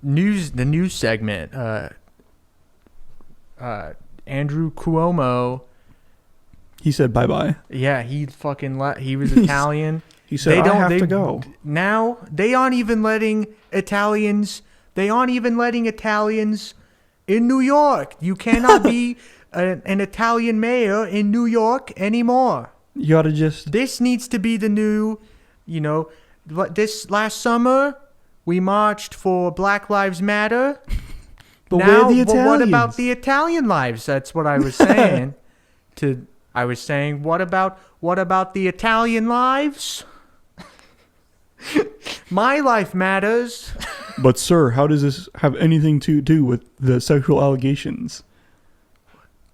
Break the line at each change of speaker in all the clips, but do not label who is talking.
news segment. Andrew Cuomo.
He said bye-bye.
Yeah, he was Italian.
He said, I have to go.
Now, they aren't even letting Italians in New York. You cannot be an Italian mayor in New York anymore.
You ought to just...
This needs to be the new, this last summer, we marched for Black Lives Matter.
But where are the Italians?
What about the Italian lives? That's what I was saying. What about the Italian lives? My life matters.
But sir, how does this have anything to do with the sexual allegations?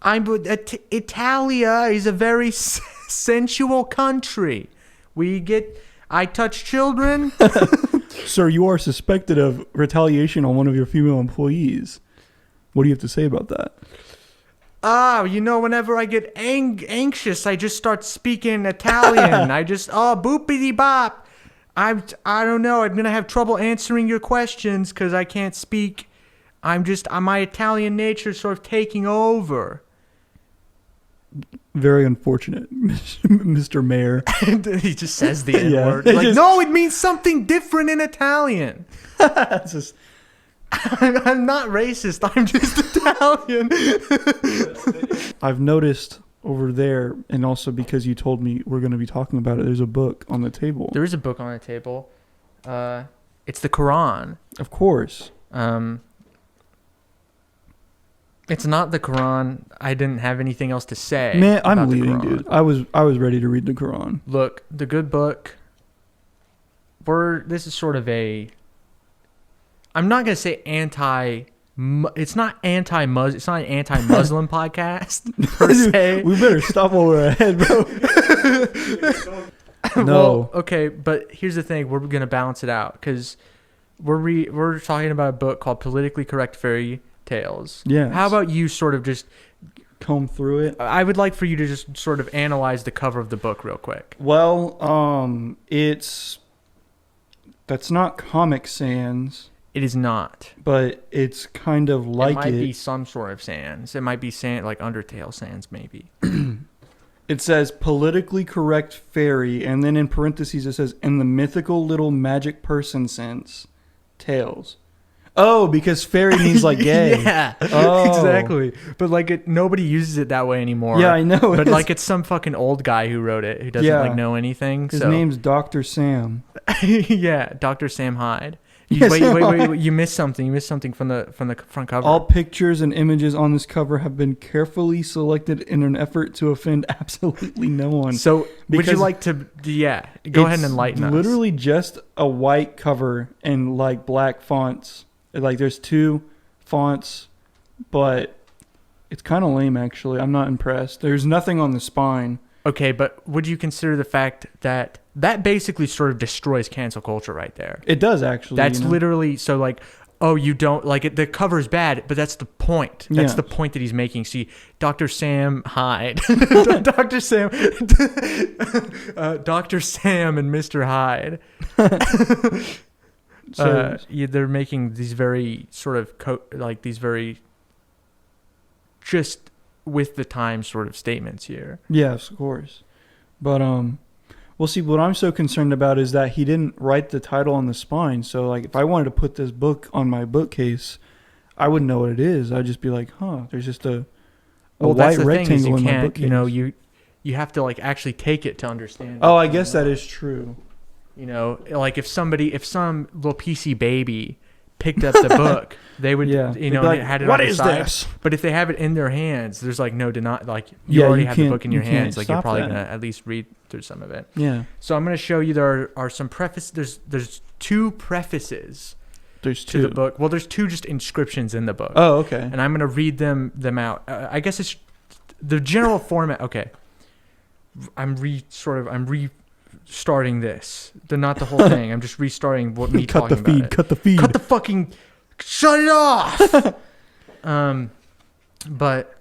Italia is a very sensual country. I touch children.
Sir, you are suspected of retaliation on one of your female employees. What do you have to say about that?
Whenever I get anxious, I just start speaking Italian. Boopity bop. I don't know. I'm going to have trouble answering your questions because I can't speak. My Italian nature sort of taking over.
Very unfortunate, Mr. Mayor.
He just says the N-word. No, it means something different in Italian. I'm not racist. I'm just Italian.
I've noticed over there, and also because you told me we're going to be talking about it, there's a book on the table.
There is a book on the table. It's the Quran.
Of course.
It's not the Quran. I didn't have anything else to say.
Man, I'm leaving, dude. I was ready to read the Quran.
Look, the good book. This is sort of I'm not gonna say It's not anti-Muslim. It's not an anti-Muslim podcast per se.
We better stop while we're ahead, bro. No.
Well, okay, but here's the thing: we're gonna balance it out because we're talking about a book called Politically Correct Fairy Tales.
Yeah.
How about you sort of just
comb through it?
I would like for you to just sort of analyze the cover of the book real quick.
Well, that's not Comic Sans.
It is not.
But it's kind of like it.
It might be some sort of sans. It might be like Undertale sans, maybe.
It says politically correct fairy, and then in parentheses it says in the mythical little magic person sense, tales. Oh, because fairy means like gay.
Yeah, exactly. But nobody uses it that way anymore.
Yeah, I know.
But it's some fucking old guy who wrote it who doesn't know anything.
His name's Dr. Sam.
Yeah, Dr. Sam Hyde. Wait! You missed something. You missed something from the front cover.
All pictures and images on this cover have been carefully selected in an effort to offend absolutely no one.
So, would you like to? Yeah, go ahead and enlighten us.
Literally just a white cover and black fonts. There's two fonts, but it's kind of lame actually. I'm not impressed. There's nothing on the spine.
Okay, but would you consider the fact that basically sort of destroys cancel culture right there?
It does actually.
That's literally so you don't like it. The cover's bad, but that's the point. That's the point that he's making. See, Dr. Sam Hyde, Dr. Sam, Dr. Sam and Mr. Hyde. They're making these very sort of these very just with the time sort of statements here.
Yes, of course. But well, see, what I'm so concerned about is that he didn't write the title on the spine. So if I wanted to put this book on my bookcase, I wouldn't know what it is. I'd just be like, there's just a white rectangle in my bookcase.
You have to actually take it to understand.
Oh, I guess that is true.
If some little PC baby picked up the book, they would, had it
what
on the
is
side.
this?
But if they have it in their hands, there's no deny. You already have the book in your hands. You're probably gonna at least read through some of it.
Yeah.
So I'm gonna show you there are some prefaces. There's two prefaces.
There's two
to the book. Well, there's two just inscriptions in the book.
Oh, okay.
And I'm gonna read them out. I guess it's the general format. Okay. I'm restarting this. They're not the whole thing. I'm just restarting what me talking about it.
Cut the feed.
Cut the fucking... Shut it off! But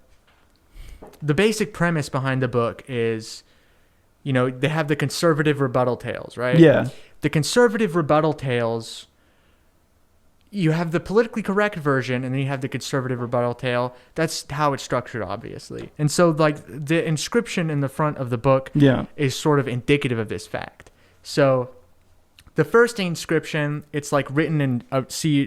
the basic premise behind the book is, they have the conservative rebuttal tales, right?
Yeah.
The conservative rebuttal tales, you have the politically correct version, and then you have the conservative rebuttal tale. That's how it's structured, obviously. And so, like, the inscription in the front of the book is sort of indicative of this fact. So the first inscription, it's like written in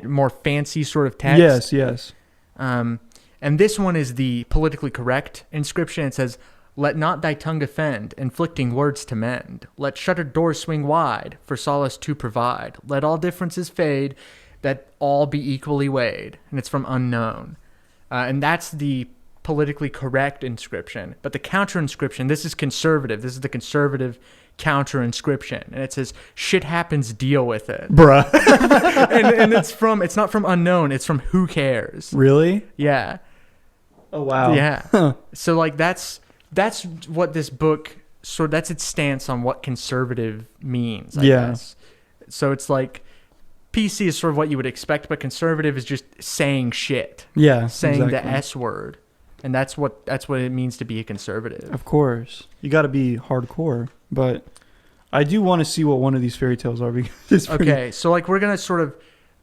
more fancy sort of text.
Yes.
And this one is the politically correct inscription. It says, "Let not thy tongue offend, inflicting words to mend. Let shuttered doors swing wide, for solace to provide. Let all differences fade, that all be equally weighed." And it's from Unknown. And that's the politically correct inscription. But the counter inscription, this is conservative. This is the conservative counter inscription. And it says, "Shit happens, deal with it."
Bruh.
and it's not from Unknown. It's from Who Cares.
Really?
Yeah.
Oh, wow.
Yeah.
Huh.
So, like, that's what this book, that's its stance on what conservative means, I guess. So it's like, PC is sort of what you would expect, but conservative is just saying shit.
Yeah,
saying
exactly.
the S word. And that's what it means to be a conservative.
Of course. You got to be hardcore. But I do want to see what one of these fairy tales are. Because it's
okay, so, like, we're going to sort of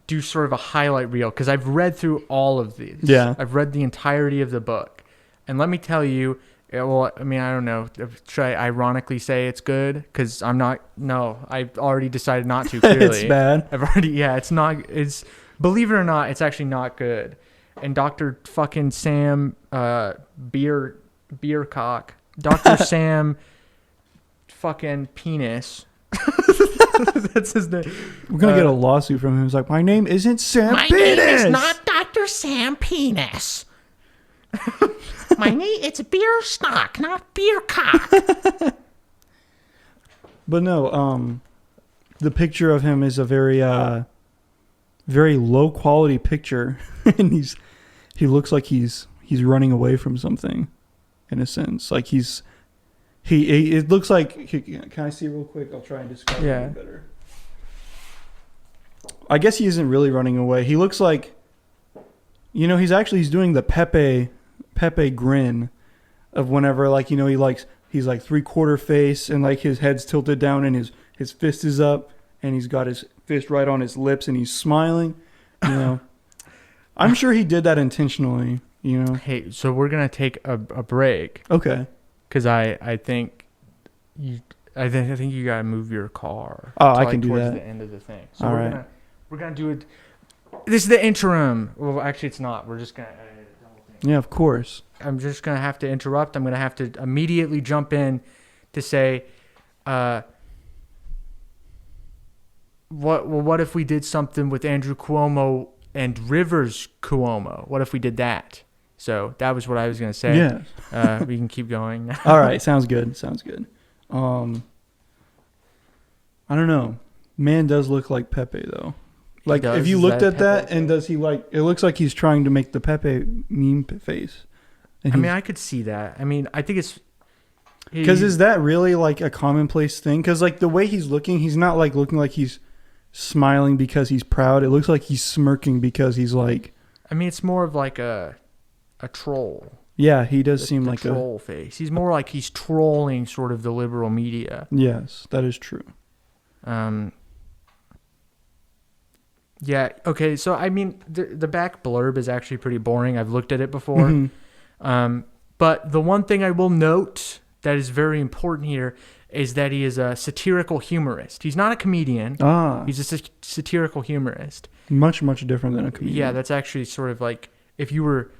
do sort of a highlight reel, because I've read through all of these.
Yeah.
I've read the entirety of the book. And let me tell you, well, I mean, I don't know. Should I ironically say it's good? Because I'm not. No, I've already decided not to. Clearly,
it's bad.
I've already. Yeah, it's not. It's, believe it or not, it's actually not good. And Dr. fucking Sam Beercock, Dr. Sam fucking Penis. That's his name.
We're gonna get a lawsuit from him. He's like, "My name isn't Sam
My
Penis.
name is not Dr. Sam Penis. My name, it's beer stock, not beer cock."
But no, the picture of him is a very, very low quality picture, and he looks like he's running away from something, in a sense. Like he it looks like. Can I see real quick? I'll try and describe it better. I guess he isn't really running away. He looks like, he's doing the Pepe grin of whenever, like, he's like 3/4 face, and like his head's tilted down, and his fist is up, and he's got his fist right on his lips, and he's smiling. I'm sure he did that intentionally.
Hey, so we're gonna take a break.
Okay.
Because I think you gotta move your car.
Oh, I can do
towards
that.
the end of the thing. So
all
we're
right.
gonna do it. This is the interim. Well, actually, it's not. We're just gonna edit the whole thing.
Yeah, of course.
I'm just gonna have to interrupt. I'm gonna have to immediately jump in to say, what if we did something with Andrew Cuomo and Rivers Cuomo? What if we did that? So that was what I was gonna say.
Yeah.
We can keep going now.
All right. Sounds good. I don't know. Man does look like Pepe though. Like, if you looked at that, and does he like? It looks like he's trying to make the Pepe meme face.
I mean, I could see that. I mean, I think it's
because is that really like a commonplace thing? Because like the way he's looking, he's not like looking like he's smiling because he's proud. It looks like he's smirking because he's like.
I mean, it's more of like a troll.
Yeah, he does seem like a
troll face. He's more like he's trolling sort of the liberal media.
Yes, that is true.
Yeah. Okay. So I mean, the back blurb is actually pretty boring. I've looked at it before. Mm-hmm. But the one thing I will note that is very important here is that he is a satirical humorist. He's not a comedian. He's a satirical humorist.
Much different than a comedian.
Yeah, that's actually sort of like if you were,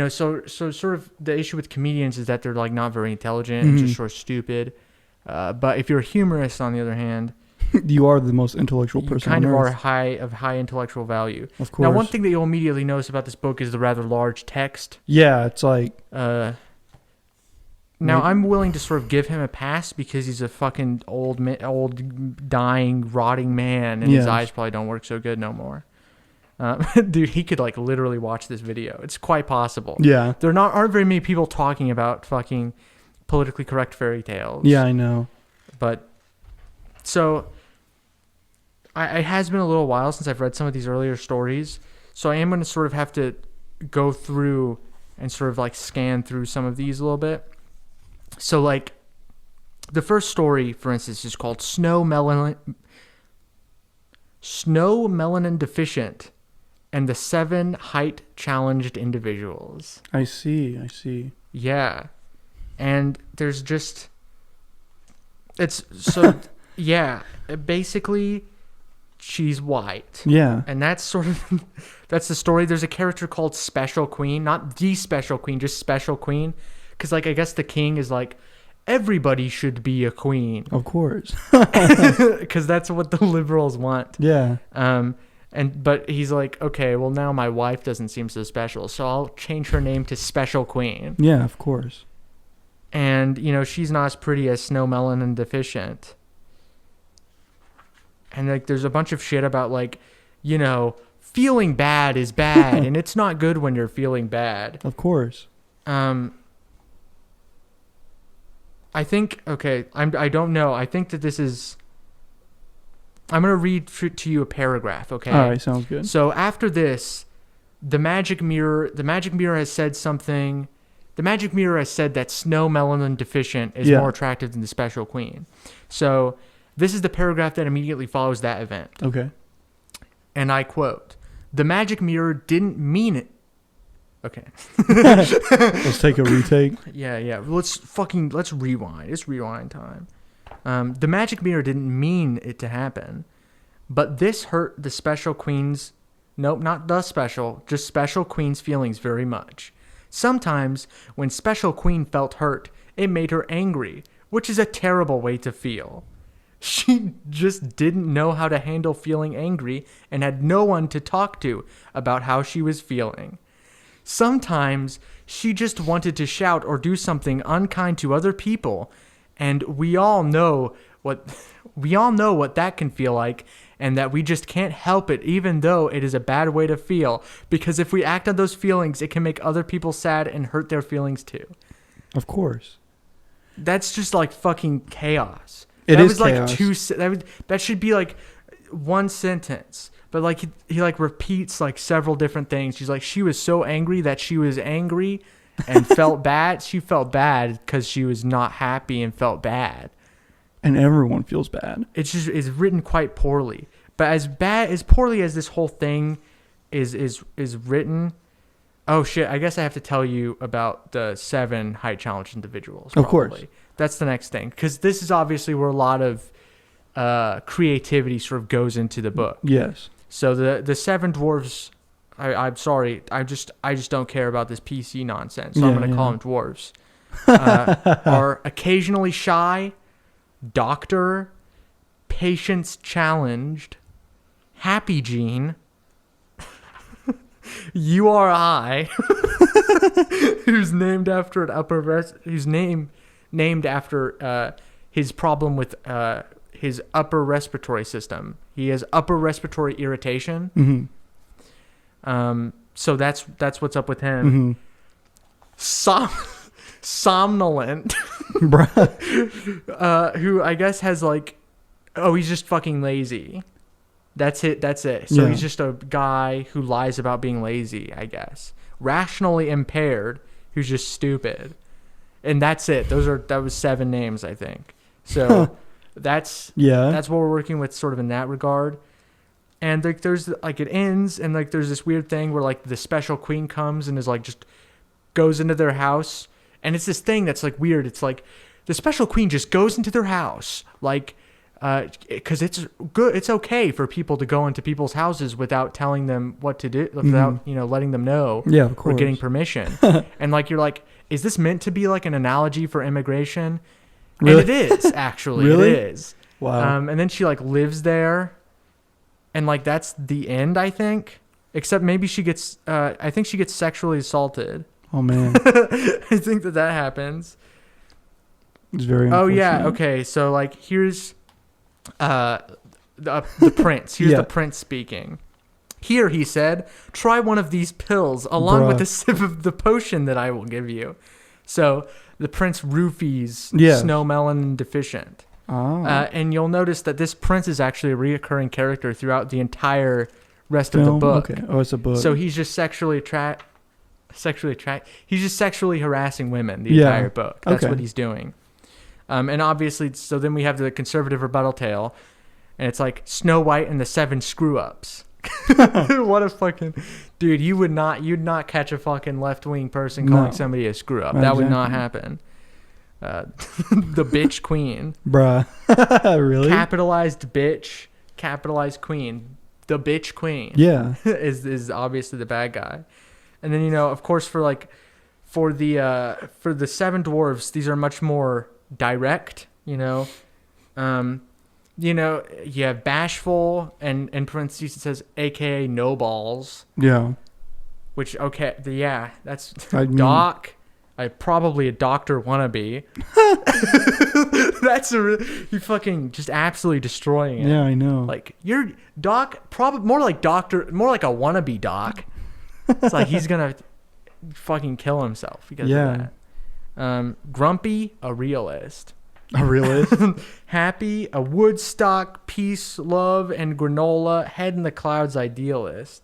so sort of the issue with comedians is that they're like not very intelligent and just sort of stupid. But if you're a humorist, on the other hand,
you are the most intellectual person.
You kind
on
of
earth.
are of high intellectual value.
Of course.
Now, one thing that you'll immediately notice about this book is the rather large text.
Yeah, it's like.
Now, I'm willing to sort of give him a pass because he's a fucking old, dying, rotting man, and his eyes probably don't work so good no more. Dude, he could like literally watch this video. It's quite possible.
Yeah.
There aren't very many people talking about fucking politically correct fairy tales.
Yeah, I know.
But so it has been a little while since I've read some of these earlier stories, so I am going to sort of have to go through and sort of like scan through some of these a little bit. So like the first story, for instance, is called Snow Melanin Deficient. and the 7 height challenged individuals.
I see.
Yeah. And there's just... It's so... yeah. Basically, she's white.
Yeah.
And that's sort of... that's the story. There's a character called Special Queen. Not the Special Queen, just Special Queen. Because, like, I guess the king is like, everybody should be a queen.
Of course.
Because that's what the liberals want.
Yeah.
But he's like, okay, well, now my wife doesn't seem so special, so I'll change her name to Special Queen.
Yeah, of course.
And, you know, she's not as pretty as Snow Melanin Deficient. And, like, there's a bunch of shit about, like, you know, feeling bad is bad, and it's not good when you're feeling bad.
Of course.
I think, okay, I don't know. I think that this is... I'm going to read to you a paragraph, okay?
All right, sounds good.
So after this, the magic mirror has said something. The magic mirror has said that Snow Melanin Deficient is more attractive than the Special Queen. So this is the paragraph that immediately follows that event.
Okay.
And I quote, "The magic mirror didn't mean it." Okay.
Let's take a retake.
Yeah. Let's rewind. It's rewind time. The magic mirror didn't mean it to happen, but this hurt the Special Queen's... Nope, not the Special, just Special Queen's feelings very much. Sometimes, when Special Queen felt hurt, it made her angry, which is a terrible way to feel. She just didn't know how to handle feeling angry and had no one to talk to about how she was feeling. Sometimes, she just wanted to shout or do something unkind to other people, and we all know what that can feel like, and that we just can't help it, even though it is a bad way to feel, because if we act on those feelings, it can make other people sad and hurt their feelings too.
Of course.
That's just like fucking chaos.
It is
chaos. That should be like one sentence, but like he like repeats like several different things. She's like, she was so angry that she was angry and felt bad. She felt bad because she was not happy and felt bad.
And everyone feels bad.
It's written quite poorly. But as poorly as this whole thing is written, oh shit, I guess I have to tell you about the 7 height challenge individuals.
Of course.
That's the next thing. Because this is obviously where a lot of creativity sort of goes into the book.
Yes.
So the 7 dwarves... I'm sorry. I just don't care about this PC nonsense. So I'm going to call them dwarves. Are occasionally shy, doctor, patience challenged, happy gene, URI, who's named after his problem with his upper respiratory system. He has upper respiratory irritation.
Mm-hmm.
So that's what's up with him.
Mm-hmm.
Somnolent, who I guess has like, he's just fucking lazy. That's it. So he's just a guy who lies about being lazy, I guess. Rationally impaired, who's just stupid, and that's it. That was 7 names, I think. So that's what we're working with, sort of in that regard. And like there's like it ends, and like there's this weird thing where like the Special Queen comes and is like just goes into their house, and it's this thing that's like weird. It's like the Special Queen just goes into their house, like because it's good. It's okay for people to go into people's houses without telling them what to do, without letting them know.
Yeah, of course.
Or getting permission. And like you're like, is this meant to be like an analogy for immigration?
Really?
And it is actually.
Really?
It is.
Wow.
And then she like lives there. And, like, that's the end, I think. Except maybe she gets... I think she gets sexually assaulted.
Oh, man.
I think that happens.
It's very unfortunate.
Oh, yeah. Okay. So, like, here's the prince. Here's the prince speaking. "Here," he said, "try one of these pills along with a sip of the potion that I will give you." So, the prince roofies Snow Melanin Deficient.
Oh.
And you'll notice that this prince is actually a reoccurring character throughout the entire rest of the book.
Okay. Oh, it's a book.
So he's just he's just sexually harassing women the entire book. That's what he's doing. And obviously, so then we have the conservative rebuttal tale, and it's like Snow White and the 7 screw-ups. What a fucking dude! You'd not catch a fucking left-wing person calling
No.
somebody a screw up.
Not
That would not
exactly.
happen. The bitch queen,
Bruh. Really?
capitalized bitch, capitalized queen. The bitch queen,
Yeah.
is obviously the bad guy. And then of course for the seven dwarves, these are much more direct. You have bashful, and in parentheses it says AKA no balls,
Yeah.
which that's
I mean-
Doc. Probably a doctor wannabe. You fucking just absolutely destroying it.
Yeah, I know.
Like you're Doc, probably more like doctor, more like a wannabe Doc. It's like he's gonna fucking kill himself because of that. Grumpy, a realist.
A realist.
Happy, a Woodstock, peace, love, and granola, head in the clouds idealist.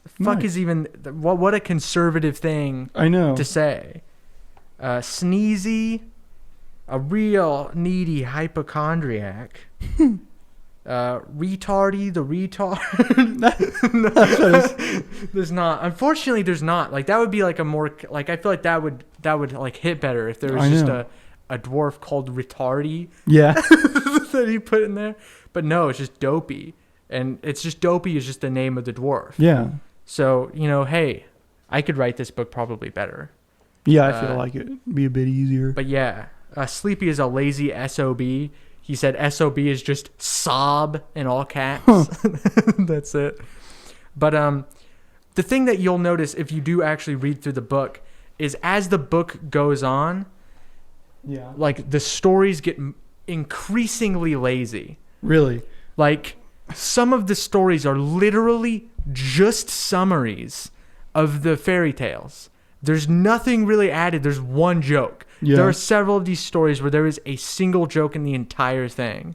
The fuck
Nice.
is even what a conservative thing
I know.
to say. Sneezy, a real needy hypochondriac. Retardy, the retard. There's not. Unfortunately, there's not. Like that would be like a more like I feel like that would like hit better if there was
I
just
know.
a dwarf called Retardy
Yeah.
that he put in there. But no, it's just Dopey, and it's just Dopey is just the name of the dwarf.
Yeah.
So hey, I could write this book probably better.
Yeah, I feel like it'd be a bit easier.
But yeah, Sleepy is a lazy SOB. He said SOB is just sob in all caps. That's it. But the thing that you'll notice if you do actually read through the book is as the book goes on,
Yeah.
like the stories get increasingly lazy.
Really?
Like some of the stories are literally just summaries of the fairy tales. There's nothing really added. There's one joke.
Yeah.
There are several of these stories where there is a single joke in the entire thing.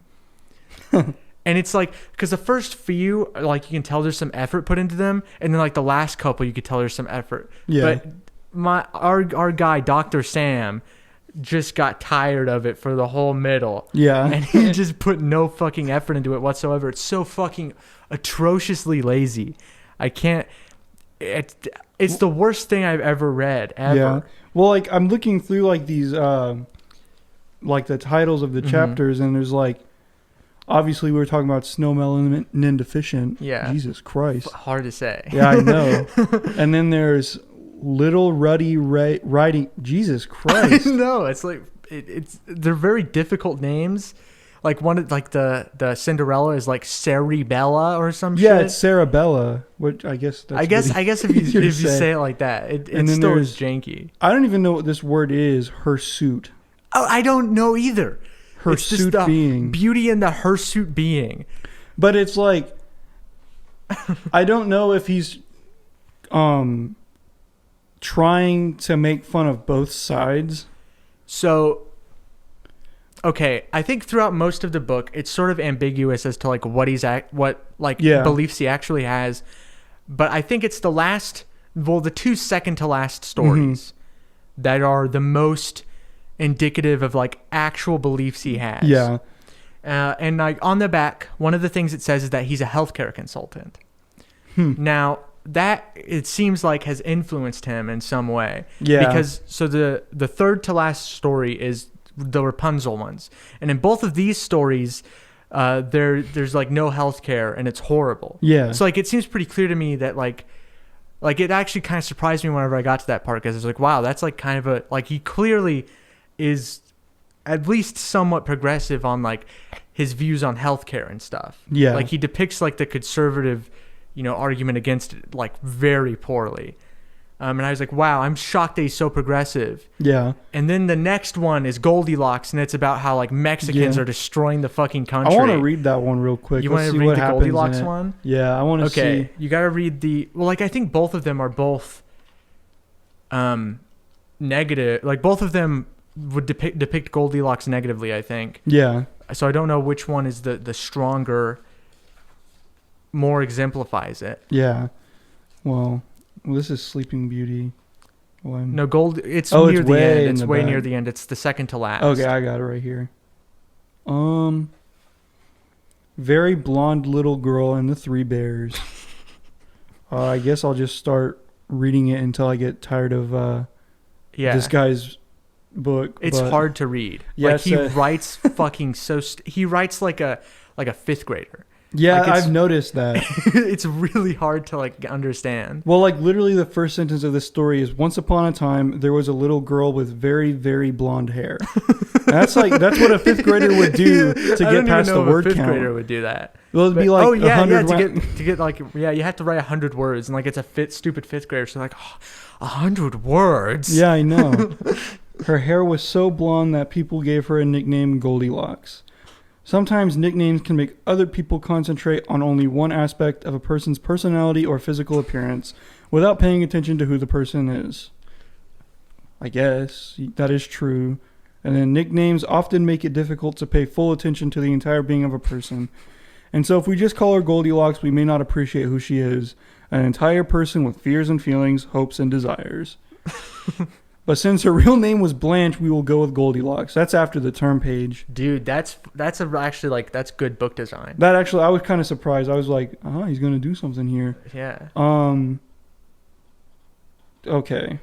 And it's like, because the first few, like you can tell there's some effort put into them. And then like the last couple, you could tell there's some effort.
Yeah.
But our guy, Dr. Sam, just got tired of it for the whole middle.
Yeah.
And he just put no fucking effort into it whatsoever. It's so fucking atrociously lazy. I can't. It's the worst thing I've ever read, ever.
Yeah. Well, like I'm looking through like these like the titles of the chapters, and there's like obviously we were talking about snow melanin deficient.
Yeah.
Jesus Christ.
Hard to say.
Yeah, I know. And then there's little ruddy riding. Jesus
I
Christ.
know. It's like they're very difficult names. Like one, like the Cinderella is like Cerebella or some
Yeah,
shit.
it's Sarabella, which I guess that's
I guess if you
easier to
say it like that, it
And then
still is
there's-
janky.
I don't even know what this word is. Hirsute.
Oh, I don't know either. It's just
Hirsute
the
being.
beauty in the hirsute being.
But it's like I don't know if he's trying to make fun of both sides.
So, okay, I think throughout most of the book, it's sort of ambiguous as to like what beliefs he actually has. But I think it's the two second to last stories that are the most indicative of like actual beliefs he has.
Yeah.
And like on the back, one of the things it says is that he's a healthcare consultant. Now that it seems like has influenced him in some way.
Yeah.
Because so the third to last story is the Rapunzel ones, and in both of these stories, there's like no healthcare and it's horrible.
Yeah.
So like it seems pretty clear to me that like it actually kind of surprised me whenever I got to that part because it's like wow, that's like kind of a like he clearly is at least somewhat progressive on like his views on healthcare and stuff.
Yeah.
Like he depicts like the conservative, argument against it like very poorly. And I was like, wow, I'm shocked that he's so progressive.
Yeah.
And then the next one is Goldilocks, and it's about how like Mexicans
Yeah.
are destroying the fucking country.
I want to read that one real quick.
You
Let's
want
see
to
what
read the
happens in
Goldilocks
it.
one?
Yeah, I want to
Okay,
see.
you got to read I think both of them are both negative. Like both of them would depict Goldilocks negatively, I think.
Yeah.
So I don't know which one is the stronger, more exemplifies it.
Yeah. Well, this is Sleeping Beauty. Well,
No, it's
Oh,
near
it's
the
way
end.
in
It's
the
way
back.
near the end. It's the second to last.
Okay, I got it right here. Very blonde little girl and the three bears. I guess I'll just start reading it until I get tired of this guy's book.
It's hard to read.
Yeah,
like he writes fucking he writes like a fifth grader.
Yeah,
like
I've noticed that.
It's really hard to like understand.
Well, like literally the first sentence of this story is, once upon a time there was a little girl with very, very blonde hair. That's what a fifth grader would do to get past the word count.
A fifth grader would do that.
Well, it'd be like 100
to get like you have to write 100 words, and like it's a stupid fifth grader, so like 100 words.
Yeah, I know. Her hair was so blonde that people gave her a nickname, Goldilocks. Sometimes nicknames can make other people concentrate on only one aspect of a person's personality or physical appearance without paying attention to who the person is. I guess that is true. And then nicknames often make it difficult to pay full attention to the entire being of a person. And so if we just call her Goldilocks, we may not appreciate who she is, an entire person with fears and feelings, hopes and desires. But since her real name was Blanche, we will go with Goldilocks. That's after the term page.
Dude, that's actually like that's good book design.
That actually, I was kind of surprised. I was like, he's gonna do something here.
Yeah.
Okay.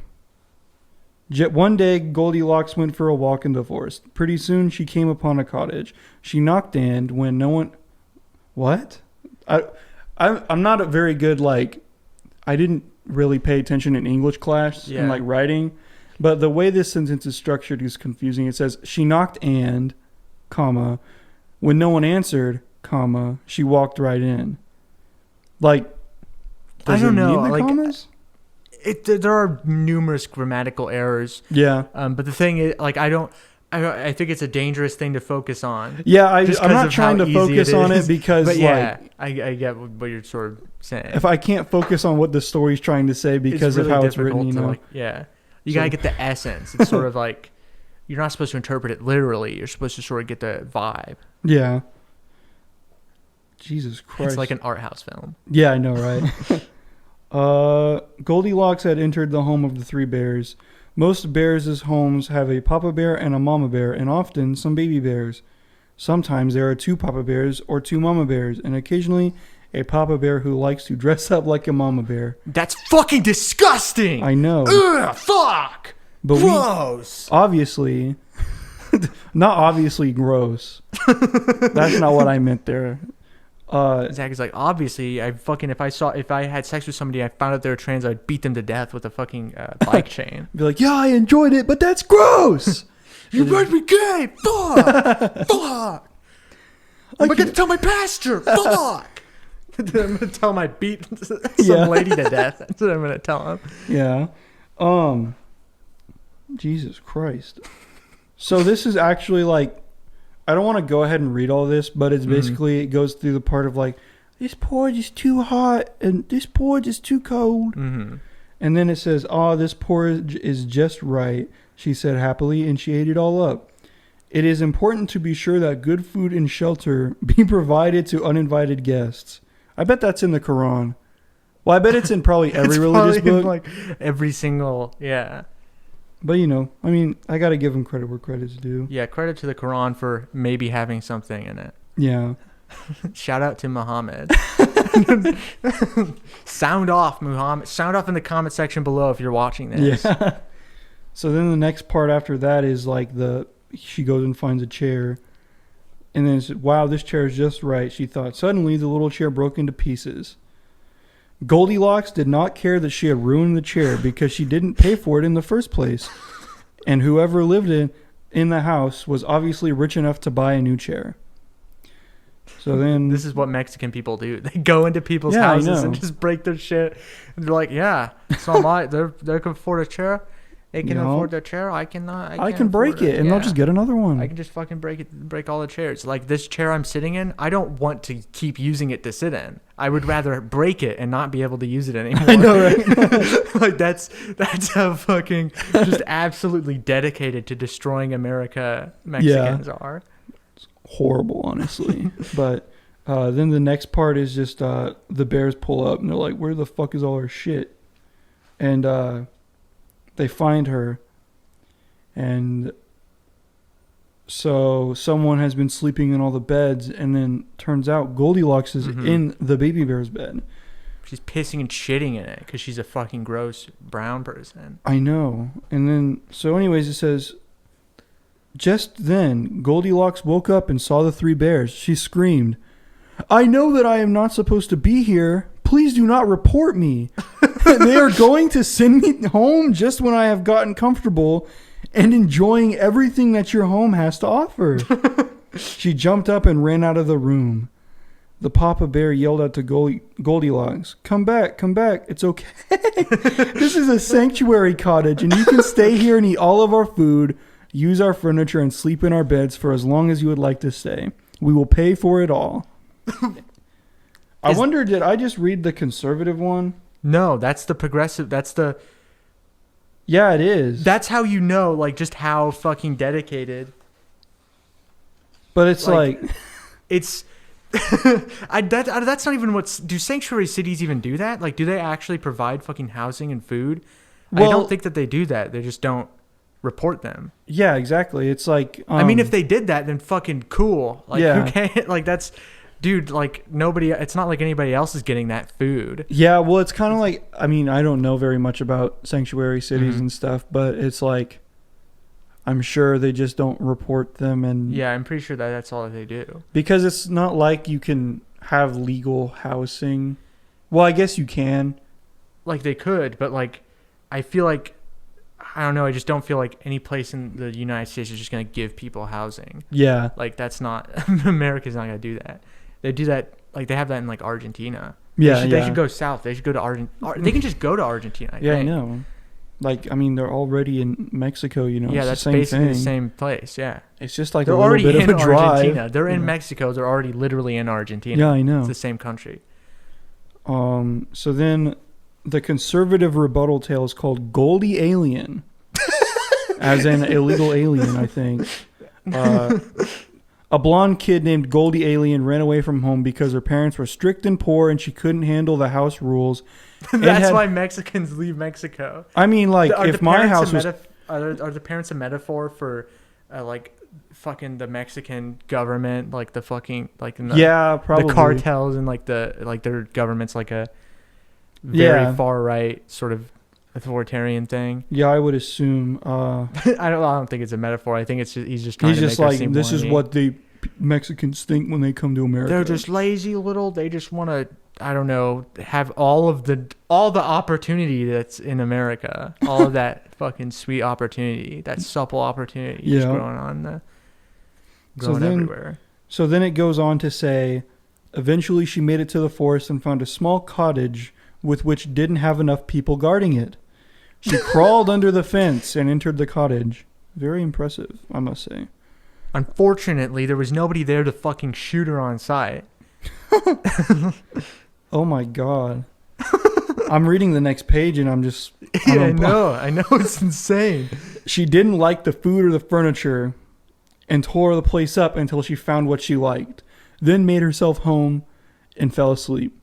One day, Goldilocks went for a walk in the forest. Pretty soon, she came upon a cottage. She knocked, and when no one, what? I'm not a very good I didn't really pay attention in English class and writing. But the way this sentence is structured is confusing. It says, she knocked and, comma, when no one answered, comma, she walked right in. Does
I don't
it
know.
need the commas?
There are numerous grammatical errors.
Yeah.
But the thing is, I think it's a dangerous thing to focus on.
Yeah, I'm not trying to focus on it because,
but yeah, I get what you're sort of saying.
If I can't focus on what the story's trying to say because
really
of how it's written,
you gotta get the essence. It's sort of like you're not supposed to interpret it literally. You're supposed to sort of get the vibe.
Yeah. Jesus Christ.
It's like an art house film.
Yeah, I know, right? Goldilocks had entered the home of the three bears. Most bears' homes have a papa bear and a mama bear, and often some baby bears. Sometimes there are two papa bears or two mama bears, and occasionally a papa bear who likes to dress up like a mama bear.
That's fucking disgusting!
I know.
Ugh, fuck!
But
gross!
Obviously, not obviously gross. That's not what I meant there.
Zach is like, obviously, if I had sex with somebody, I found out they were trans, I'd beat them to death with a fucking bike chain.
Be like, yeah, I enjoyed it, but that's gross.
You made me gay. Fuck. Fuck. I'm gonna tell my pastor. Fuck. I'm gonna tell him I beat some lady to death. That's what I'm gonna tell him.
Yeah. Jesus Christ. So this is actually I don't want to go ahead and read all this, but it's basically, it goes through the part of this porridge is too hot and this porridge is too cold.
Mm-hmm.
And then it says, this porridge is just right, she said happily, and she ate it all up. It is important to be sure that good food and shelter be provided to uninvited guests. I bet that's in the Quran. Well, I bet it's in probably every religious book.
Every single, yeah.
But, I got to give him credit where credit's due.
Yeah, credit to the Quran for maybe having something in it.
Yeah.
Shout out to Muhammad. Sound off, Muhammad. Sound off in the comment section below if you're watching this.
Yeah. So then the next part after that is she goes and finds a chair. And then it's, wow, this chair is just right, she thought. Suddenly, the little chair broke into pieces. Goldilocks did not care that she had ruined the chair because she didn't pay for it in the first place. And whoever lived in the house was obviously rich enough to buy a new chair. So then...
This is what Mexican people do. They go into people's houses and just break their shit. And they're like, yeah, it's not my... They can afford a chair. They can afford their chair. I cannot.
I can break it, and they'll just get another one.
I can just fucking break all the chairs. Like this chair I'm sitting in, I don't want to keep using it to sit in. I would rather break it and not be able to use it anymore.
I know, right?
That's how fucking just absolutely dedicated to destroying America Mexicans are.
It's horrible, honestly. But then the next part is just the bears pull up, and they're like, "Where the fuck is all our shit?" And they find her, and So someone has been sleeping in all the beds, and then turns out Goldilocks is in the baby bear's bed.
She's pissing and shitting in it because she's a fucking gross brown person.
I know. And then, so anyways, it says, just then, Goldilocks woke up and saw the 3 bears. She screamed, "I know that I am not supposed to be here. Please do not report me. They are going to send me home just when I have gotten comfortable and enjoying everything that your home has to offer." She jumped up and ran out of the room. The Papa Bear yelled out to Goldilocks, come back, it's okay. This is a sanctuary cottage, and you can stay here and eat all of our food, use our furniture, and sleep in our beds for as long as you would like to stay. We will pay for it all." I wonder, did I just read the conservative one?
No, that's the progressive.
Yeah, it is.
That's how you know, like, just how fucking dedicated.
But it's like
it's... that's not even what's... Do sanctuary cities even do that? Like, do they actually provide fucking housing and food? Well, I don't think that they do that. They just don't report them.
Yeah, exactly. It's like...
I mean, if they did that, then fucking cool. Like,
yeah.
Who can't... Like, that's... Dude, like, nobody... It's not like anybody else is getting that food.
Yeah, well, it's kind of like... I mean, I don't know very much about sanctuary cities and stuff, but it's like... I'm sure they just don't report them, and...
Yeah, I'm pretty sure that that's all that they do.
Because it's not like you can have legal housing. Well, I guess you can.
Like, they could, but, like, I feel like... I don't know, I just don't feel like any place in the United States is just going to give people housing.
Yeah.
Like, that's not... America's not going to do that. They do that... Like, they have that in, like, Argentina.
Yeah,
They should go south. They should go to Argentina. They can just go to Argentina, I think.
I know. Like, I mean, they're already in Mexico, you know.
Yeah,
it's
that's
the same
basically
thing.
the same place, yeah.
It's just like
they're
a little
already
bit
in
of a drive.
Argentina. They're in Mexico. They're already literally in Argentina.
Yeah, I know.
It's the same country.
So then the conservative rebuttal tale is called Goldie Alien. As in illegal alien, I think. A blonde kid named Goldie Alien ran away from home because her parents were strict and poor and she couldn't handle the house rules.
That's why Mexicans leave Mexico.
I mean, like, if my house was...
Are the parents a metaphor for, like, fucking the Mexican government? Like, the fucking... Like, in the,
yeah, probably.
The cartels and, like, their government's, like, a very far-right sort of authoritarian thing.
Yeah, I would assume.
I don't think it's a metaphor. I think it's just, he's just trying to make us seem
this
horny.
Is what the Mexicans think when they come to America.
They're just lazy little. They just want to, I don't know, have all the opportunity that's in America. All of that fucking sweet opportunity, that supple opportunity just growing everywhere.
So then it goes on to say, eventually she made it to the forest and found a small cottage with which didn't have enough people guarding it. She crawled under the fence and entered the cottage. Very impressive, I must say.
Unfortunately, there was nobody there to fucking shoot her on sight.
Oh my god. I'm reading the next page and I'm just...
I know, it's insane.
She didn't like the food or the furniture and tore the place up until she found what she liked, then made herself home and fell asleep.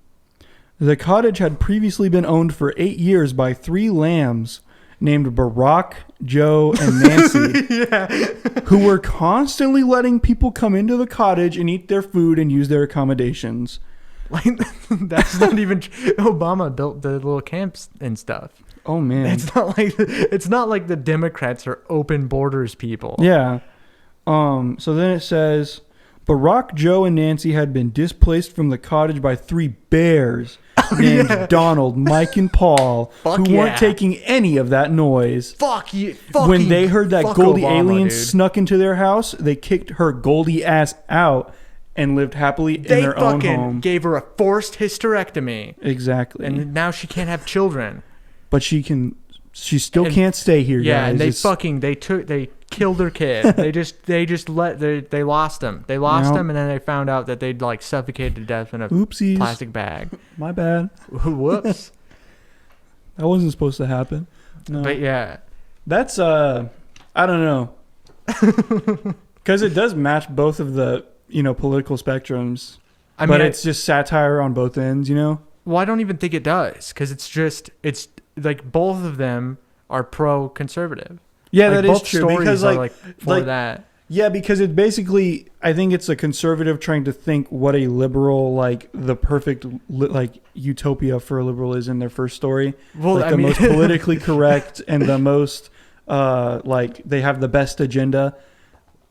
The cottage had previously been owned for 8 years by 3 lambs named Barack, Joe, and Nancy, who were constantly letting people come into the cottage and eat their food and use their accommodations.
Like, that's not even... Obama built the little camps and stuff.
Oh, man.
It's not like the Democrats are open borders people.
Yeah. So then it says... Barack, Joe, and Nancy had been displaced from the cottage by 3 bears named Donald, Mike, and Paul, who weren't taking any of that noise.
Fuck you.
When they heard that Goldie
Obama,
alien
dude.
snuck into their house, they kicked her Goldie ass out and lived happily in their own home.
They fucking gave her a forced hysterectomy.
Exactly.
And now she can't have children.
But she still can't stay here,
yeah,
guys.
and they killed her kid. they lost him. They lost him, and then they found out that they'd like suffocated to death in a plastic bag.
My bad.
Whoops.
That wasn't supposed to happen. No.
But yeah.
That's I don't know. Because it does match both of the, political spectrums. I mean, it's just satire on both ends,
Well, I don't even think it does, because it's like both of them are pro-conservative.
Yeah,
like,
that is true. Because
for that.
Yeah, because it basically, I think it's a conservative trying to think what a liberal, like the perfect like utopia for a liberal is in their first story.
Well,
like
I
the
mean,
most politically correct and the most like they have the best agenda.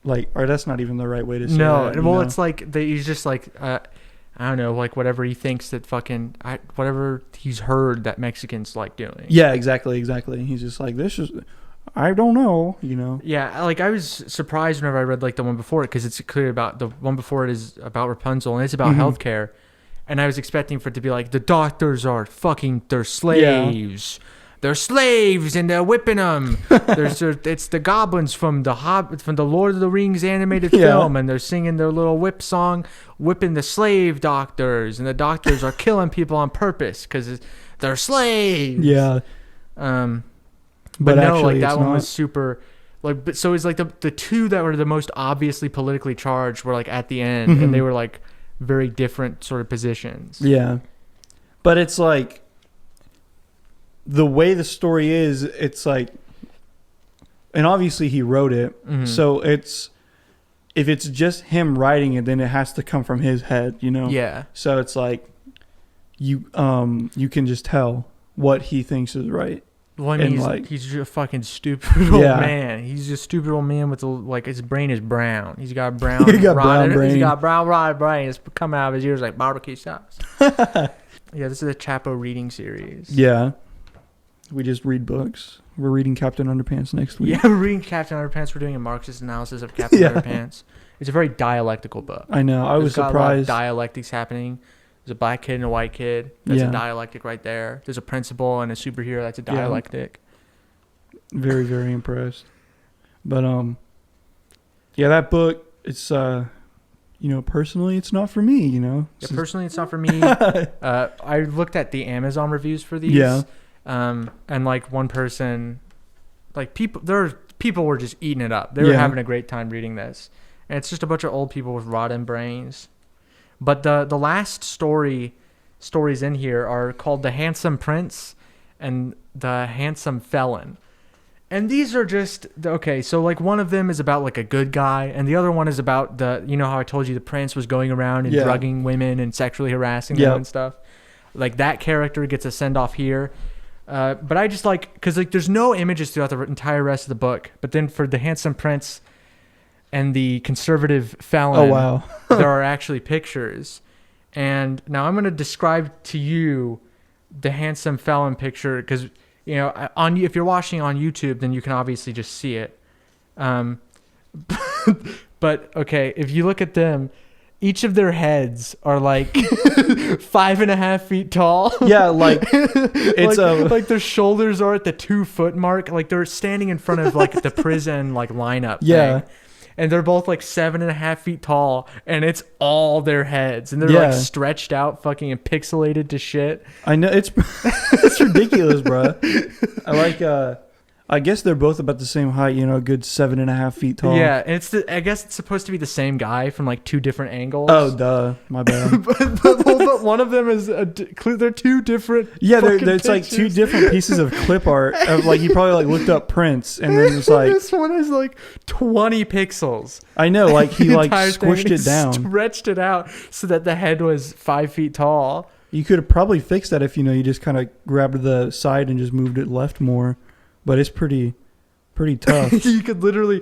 Like, or that's not even the right way to say
no.
that.
Well, it's like he's just like I don't know, like whatever he thinks that whatever he's heard that Mexicans like doing.
Yeah, exactly. He's just like, this is, I don't know, you know.
Yeah, like I was surprised whenever I read like the one before it, because it's clear about the one before it is about Rapunzel and it's about healthcare, and I was expecting for it to be like the doctors are fucking they're slaves. Yeah. They're slaves and they're whipping them. It's the goblins from the Lord of the Rings animated film, and they're singing their little whip song, whipping the slave doctors, and the doctors are killing people on purpose because they're slaves.
Yeah.
But no,
actually,
like that one
not.
was super. Like, but so it's like the two that were the most obviously politically charged were like at the end, and they were like very different sort of positions.
Yeah, but it's like the way the story is. It's like, and obviously he wrote it, so it's if it's just him writing it, then it has to come from his head, you know.
Yeah.
So it's like you can just tell what he thinks is right.
Well, I mean, he's just a fucking stupid old man. He's just a stupid old man with his brain is brown. He's got brown.
He got brown brain.
He's got brown rotted brain. It's coming out of his ears like barbecue sauce. Yeah, this is a Chapo reading series.
Yeah, we just read books. We're reading Captain Underpants next week.
Yeah, we're reading Captain Underpants. We're doing a Marxist analysis of Captain Underpants. It's a very dialectical book.
I know. I was surprised.
Got a lot of dialectics happening. There's a black kid and a white kid. That's a dialectic right there. There's a principal and a superhero. That's a dialectic.
Very, very impressed. But yeah, that book. It's personally, it's not for me. You know.
Yeah, personally, it's not for me. I looked at the Amazon reviews for these.
Yeah.
And like one person, like people were just eating it up. They were having a great time reading this, and it's just a bunch of old people with rotten brains. But the last stories in here are called The Handsome Prince and The Handsome Felon. And these are just, okay, so like one of them is about like a good guy, and the other one is about how I told you the prince was going around and drugging women and sexually harassing them and stuff. Like that character gets a send-off here. But I just like, because like there's no images throughout the entire rest of the book, but then for The Handsome Prince and The Conservative Felon, there are actually pictures. And now I'm going to describe to you the Handsome Felon picture, because if you're watching on YouTube, then you can obviously just see it. But okay, if you look at them, each of their heads are like 5.5 feet tall. Yeah, like it's like their shoulders are at the 2 foot mark. Like they're standing in front of like the prison like lineup. Yeah. Thing. And they're both like 7.5 feet tall, and it's all their heads, and they're like stretched out, fucking and pixelated to shit.
I know it's it's ridiculous, bro. I guess they're both about the same height, a good 7.5 feet tall.
Yeah, and I guess it's supposed to be the same guy from like 2 different angles.
Oh, duh, my bad.
but one of them is they're 2 different. Yeah,
there's like 2 different pieces of clip art. Of, like he probably like looked up Prince, and then it's like
this one is like 20 pixels.
I know, like he like squished it down,
stretched it out so that the head was 5 feet tall.
You could have probably fixed that if you just kind of grabbed the side and just moved it left more. But it's pretty tough. He could have literally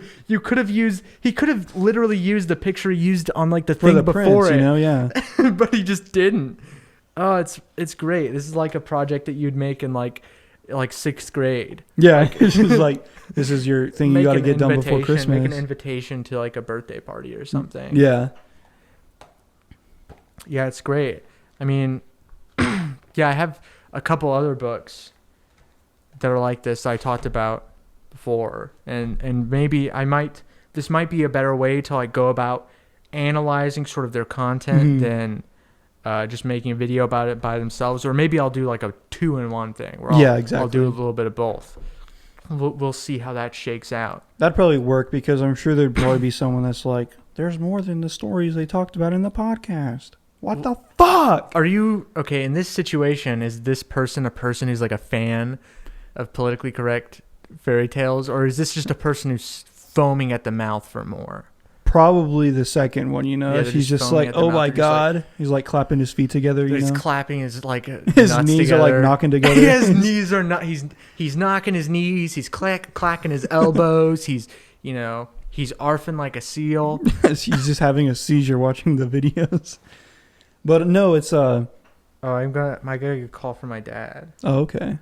used the picture he used on like the thing before it.
But he just didn't. Oh, it's great. This is like a project that you'd make in like 6th grade.
Yeah, like, it's just like this is your thing you got to get done before Christmas.
Make an invitation to like a birthday party or something.
Yeah.
Yeah, it's great. I mean, I have a couple other books that are like this I talked about before, and maybe this might be a better way to like go about analyzing sort of their content than just making a video about it by themselves, or maybe I'll do like a 2-in-1 thing where I'll do a little bit of both. We'll see how that shakes out.
That'd probably work, because I'm sure there'd probably be someone that's like, there's more than the stories they talked about in the podcast. What the fuck?
Are you okay in this situation? Is this person a person who's like a fan of politically correct fairy tales, or is this just a person who's foaming at the mouth for more?
Probably the second one, you know.
Yeah,
If
they're
just
just
like,
foaming at the
oh
mouth.
my
They're just like-
god, he's like clapping his feet together. You
He's
know,
clapping his like
his
nuts
knees
together.
are like knocking together.
His knees are not. He's knocking his knees. He's clacking his elbows. He's he's arfing like a seal.
He's just having a seizure watching the videos. But no, it's
Oh, I got a call from my dad.
Oh, okay.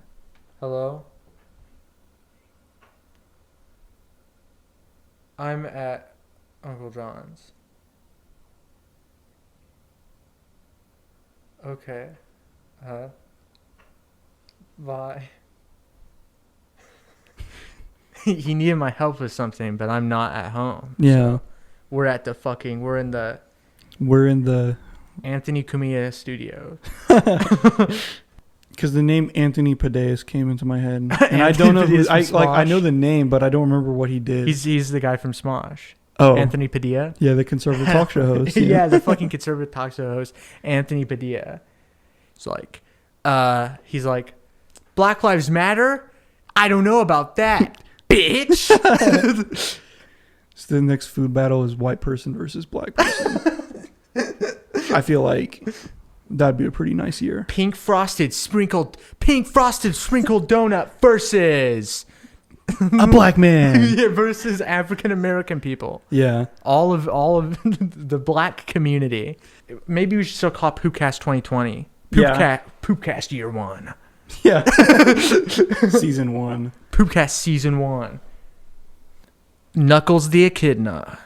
Hello. I'm at Uncle John's. Okay. Bye. He needed my help with something, but I'm not at home.
Yeah.
We're in the Anthony Cumia studio.
Because the name Anthony Padeas came into my head, and I don't know who. I know the name, but I don't remember what he did.
He's the guy from Smosh.
Oh,
Anthony Padilla.
Yeah, the conservative talk show host.
Yeah, the fucking conservative talk show host, Anthony Padilla. It's like, he's like, Black Lives Matter? I don't know about that, bitch.
So the next food battle is white person versus black person. I feel like that'd be a pretty nice year.
Pink frosted sprinkled donut versus
a black man.
yeah, versus African American people.
Yeah.
All of the black community. Maybe we should still call it Poopcast 2020. Poopcast year 1.
Yeah. Season 1.
Poopcast season 1. Knuckles the Echidna.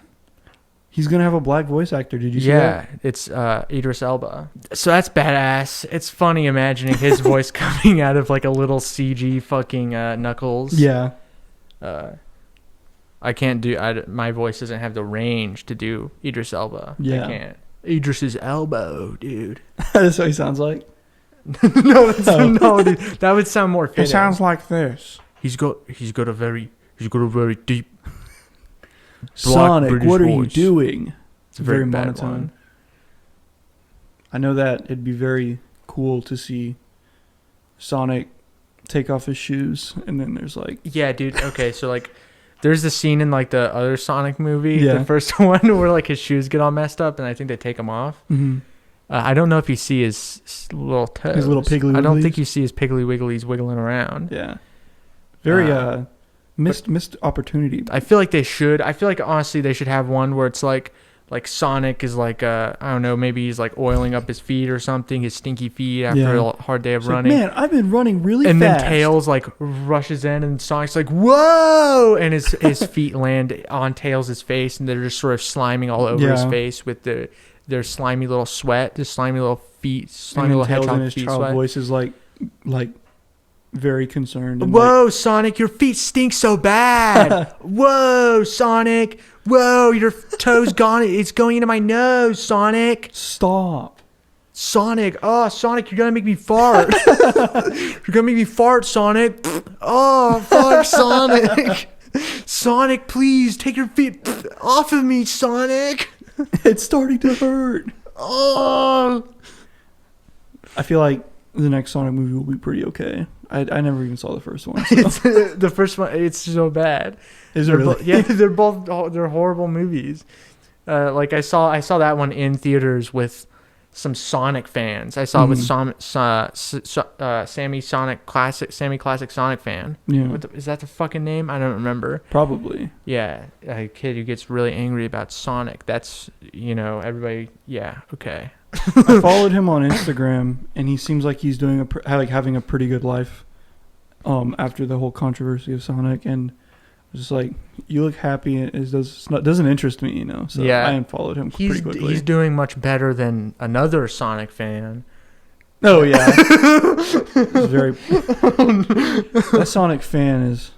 He's going to have a black voice actor. Did you see that?
Yeah, it's Idris Elba. So that's badass. It's funny imagining his voice coming out of like a little CG fucking Knuckles.
Yeah.
I can't do... my voice doesn't have the range to do Idris Elba.
Yeah.
I can't. Idris's elbow, dude.
That's what he sounds like?
No, dude. That would sound more fitting.
It sounds like this.
He's got a very deep
Sonic,
British
what are
voice.
you doing?
It's a very bad
monotone.
one.
I know that it'd be very cool to see Sonic take off his shoes, and then there's like...
Yeah, dude. Okay, so like, there's the scene in like the other Sonic movie,
Yeah.
the first one, where like his shoes get all messed up, and I think they take them off.
Mm-hmm.
I don't know if you see his little toes.
His little piggly
I don't
wigglies?
think you see his piggly wigglies wiggling around.
Yeah. Very missed opportunity.
I feel like they should. I feel like honestly they should have one where it's like Sonic is like I don't know, maybe he's like oiling up his feet or something, his stinky feet after a hard day of
It's
running.
like, man, I've been running really
and
fast.
then Tails like rushes in and Sonic's like, whoa, and his feet land on Tails' face and they're just sort of sliming all over his face with their slimy little sweat, their slimy little feet, slimy little
Tails in
hedgehog
his
feet
child
sweat.
voice is like very concerned. And
Whoa, Sonic, your feet stink so bad. Whoa, Sonic. Whoa, your toes gone. It's going into my nose, Sonic.
Stop.
Sonic. Oh, Sonic, you're going to make me fart. You're going to make me fart, Sonic. Oh, fuck, Sonic. Sonic, please take your feet off of me, Sonic.
It's starting to hurt.
Oh.
I feel like the next Sonic movie will be pretty okay. I never even saw the first one. So.
It's, the first one, it's so bad.
Is it really?
Yeah, they're horrible movies. Like I saw that one in theaters with some Sonic fans. I saw it with Sammy Classic Sonic fan.
Yeah.
Is that the fucking name? I don't remember.
Probably.
Yeah, a kid who gets really angry about Sonic. That's everybody. Yeah, okay.
I followed him on Instagram, and he seems like he's doing having a pretty good life. After the whole controversy of Sonic, and I was just like, you look happy. It doesn't interest me, So
yeah,
I unfollowed him pretty quickly.
He's doing much better than another Sonic fan.
Oh yeah, it's very. That Sonic fan is.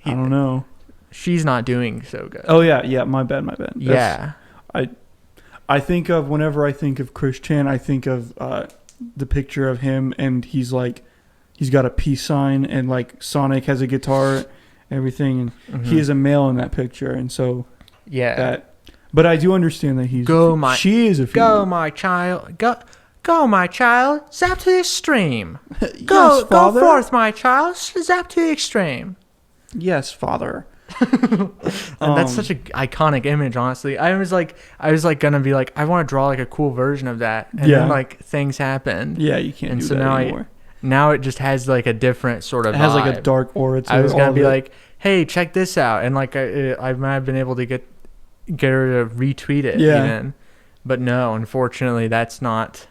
I don't know.
She's not doing so good.
Oh yeah. My bad.
Yeah.
I think of whenever I think of Chris Chan, I think of the picture of him, and he's got a peace sign, and like Sonic has a guitar, everything, and he is a male in that picture, and so
yeah.
But I do understand that she is a female.
Go my child, go my child, zap to the extreme.
Yes,
Go forth, my child, zap to the extreme.
Yes, father.
And that's such an iconic image, honestly. I was like gonna be like, I want to draw like a cool version of that, and then like things happened.
Yeah, you can't
and
do
so
that
now
anymore.
Now it just has like a different sort of.
It has
vibe.
like a dark aura to it.
I was gonna be like, hey, check this out, and like I might have been able to get her to retweet it.
Yeah.
Even. But no, unfortunately, that's not.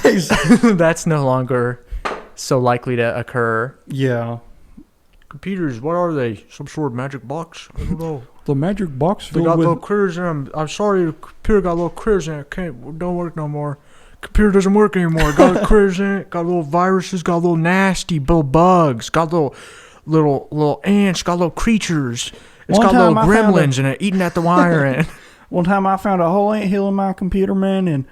That's no longer so likely to occur.
Yeah.
Computers, what are they? Some sort of magic box? I don't know.
The magic box
They
filled
got
with...
little critters in them. I'm sorry, the computer got little critters in it. Don't work no more. Computer doesn't work anymore. Got critters in it. Got little viruses. Got little nasty little bugs. Got little ants. Got little creatures. It's got little gremlins in it eating at the wiring.
One time I found a whole anthill in my computer, man, and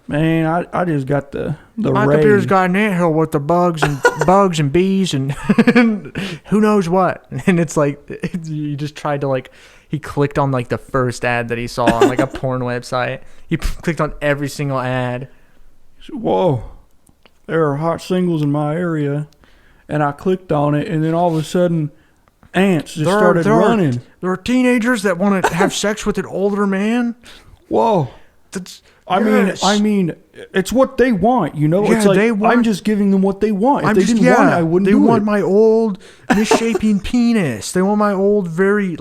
man, I just got the
My
rage.
computer's got an anthill with the bugs and bees and who knows what. And it's like you just tried to like he clicked on like the first ad that he saw on like a porn website. He clicked on every single ad.
Whoa, there are hot singles in my area, and I clicked on it, and then all of a sudden, ants just started running.
There are teenagers that want to have sex with an older man.
Whoa. I mean, it's what they want, you know?
Yeah,
it's like, I'm just giving them what they want. If they didn't want it, I wouldn't do it.
They want my old, misshapen penis. They want my old, very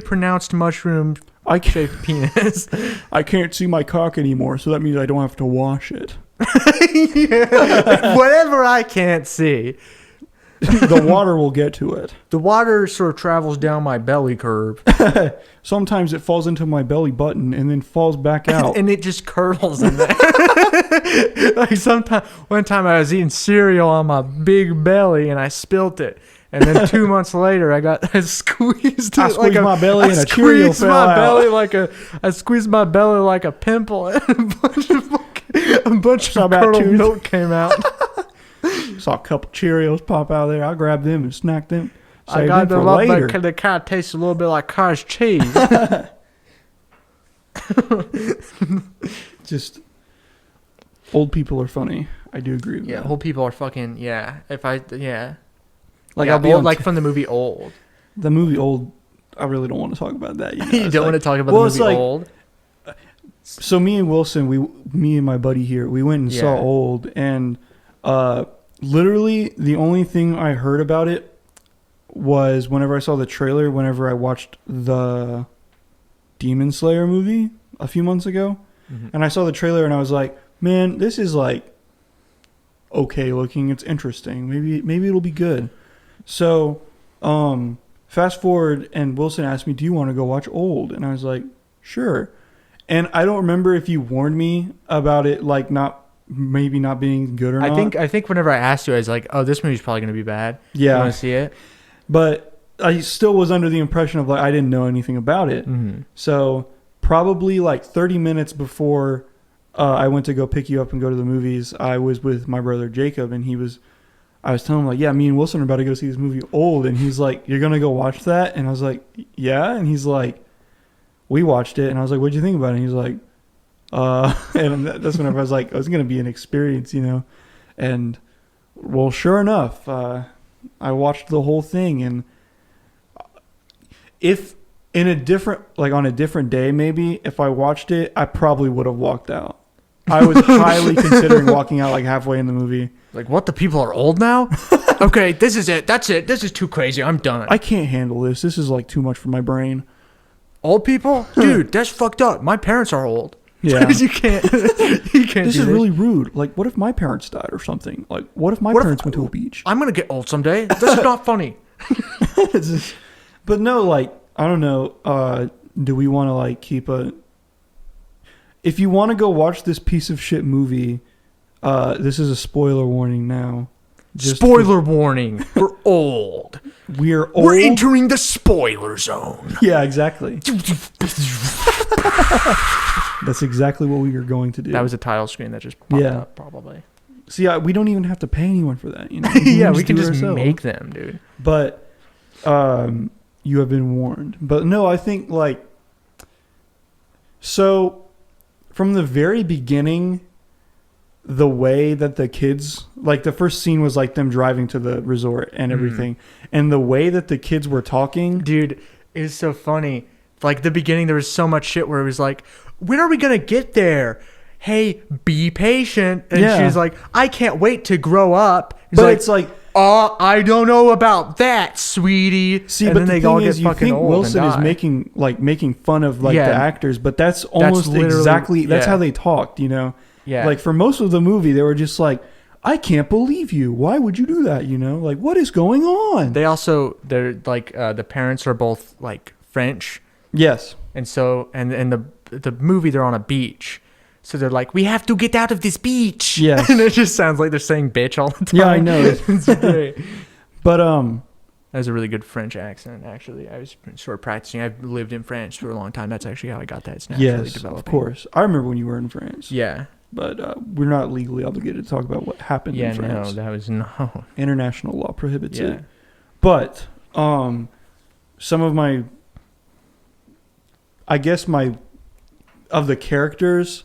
pronounced mushroom-shaped penis.
I can't see my cock anymore, so that means I don't have to wash it.
Yeah. Whatever I can't see.
The water will get to it.
The water sort of travels down my belly curve.
Sometimes it falls into my belly button and then falls back out.
And it just curdles in there. Like one time I was eating cereal on my big belly and I spilt it. And then 2 months later, I squeezed
my belly and a Cheerio fell out.
I squeezed my belly like a pimple, and a bunch of curdled milk came out.
Saw a couple Cheerios pop out of there. I grabbed them and snacked them.
I got them up, but they kind of taste a little bit like cottage cheese.
Just old people are funny. I do agree with that.
Yeah, old people are fucking
Like
I'll be old, like from the movie Old.
The movie Old. I really don't want to talk about that. You know?
You don't want to talk about the movie Old.
So me and Wilson, me and my buddy here, we went and saw Old, and literally the only thing I heard about it was whenever I saw the trailer, whenever I watched the Demon Slayer movie a few months ago, and I saw the trailer and I was like, man, this is like okay looking. It's interesting. Maybe it'll be good. So fast forward, and Wilson asked me, do you want to go watch Old? And I was like, sure. And I don't remember if you warned me about it, like maybe not being good or not.
I think whenever I asked you, I was like, oh, this movie's probably going to be bad.
Yeah.
You want to see it?
But I still was under the impression of like I didn't know anything about it.
Mm-hmm.
So probably like 30 minutes before I went to go pick you up and go to the movies, I was with my brother Jacob, and I was telling him like, yeah, me and Wilson are about to go see this movie Old, and he's like, you're going to go watch that? And I was like, yeah. And he's like, we watched it, and I was like, what'd you think about it? And he's like, and that's whenever I was like, oh, it's going to be an experience, you know? And well, sure enough, I watched the whole thing, and if on a different day, maybe if I watched it, I probably would have walked out. I was highly considering walking out like halfway in the movie.
Like, what? The people are old now? Okay, this is it. That's it. This is too crazy. I'm done.
I can't handle this. This is like too much for my brain.
Old people? Dude, that's fucked up. My parents are old.
Yeah.
You can't
This is really rude. Like, what if my parents died or something? Like, what if my parents went to a beach?
I'm going to get old someday. This is not funny.
But no, like, I don't know. Do we want to, like, keep a... If you want to go watch this piece of shit movie, this is a spoiler warning now.
Spoiler warning. We're old.
We're old.
We're entering the spoiler zone.
Yeah, exactly. That's exactly what we are going to do.
That was a title screen that just popped up, probably.
See, we don't even have to pay anyone for that. You know?
Yeah, we can just make them, dude.
But you have been warned. But no, I think, like... So, from the very beginning, the way that the kids, like the first scene was like them driving to the resort and everything, and the way that the kids were talking,
dude, it was so funny. Like the beginning, there was so much shit where it was like, when are we gonna get there? Hey, be patient. And she was like, I can't wait to grow up.
But it's like,
I don't know about that, sweetie.
See,
and
but
then
the
they
thing
all
is,
get
you
fucking
think
old
Wilson
and
is
die.
making fun of like the actors, but that's almost
literally-
exactly that's
yeah.
how they talked, you know.
Yeah.
Like for most of the movie, they were just like, I can't believe you. Why would you do that? You know, like what is going on?
They're like the parents are both like French.
Yes.
And so and the movie, they're on a beach. So they're like, we have to get out of this beach.
Yes.
And it just sounds like they're saying bitch all the time.
Yeah, I know.
It's great.
But
that was a really good French accent, actually. I was sort of practicing. I've lived in France for a long time. That's actually how I got that. It's naturally developing.
Of course. I remember when you were in France.
Yeah.
But we're not legally obligated to talk about what happened in France.
Yeah, no, that was no.
International law prohibits it. But some of my, I guess of the characters,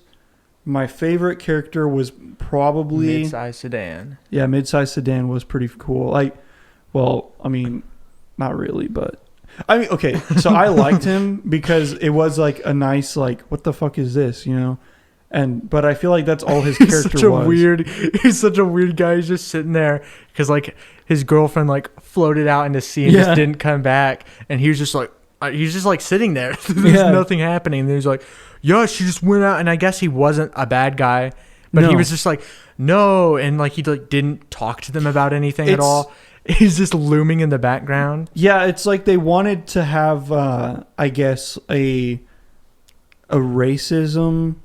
my favorite character was probably
Mid-size sedan.
Yeah, mid-size sedan was pretty cool. Like, well, I mean, not really, but I mean, okay. So I liked him because it was like a nice, like, what the fuck is this, you know? But I feel like that's all his character was.
He's such a weird guy. He's just sitting there because like his girlfriend like floated out into sea and just didn't come back, and he was just like sitting there. There's nothing happening. And he's like, yeah, she just went out, and I guess he wasn't a bad guy, but he was just like, no, and like he like didn't talk to them about anything at all. He's just looming in the background.
Yeah, it's like they wanted to have, I guess, a racism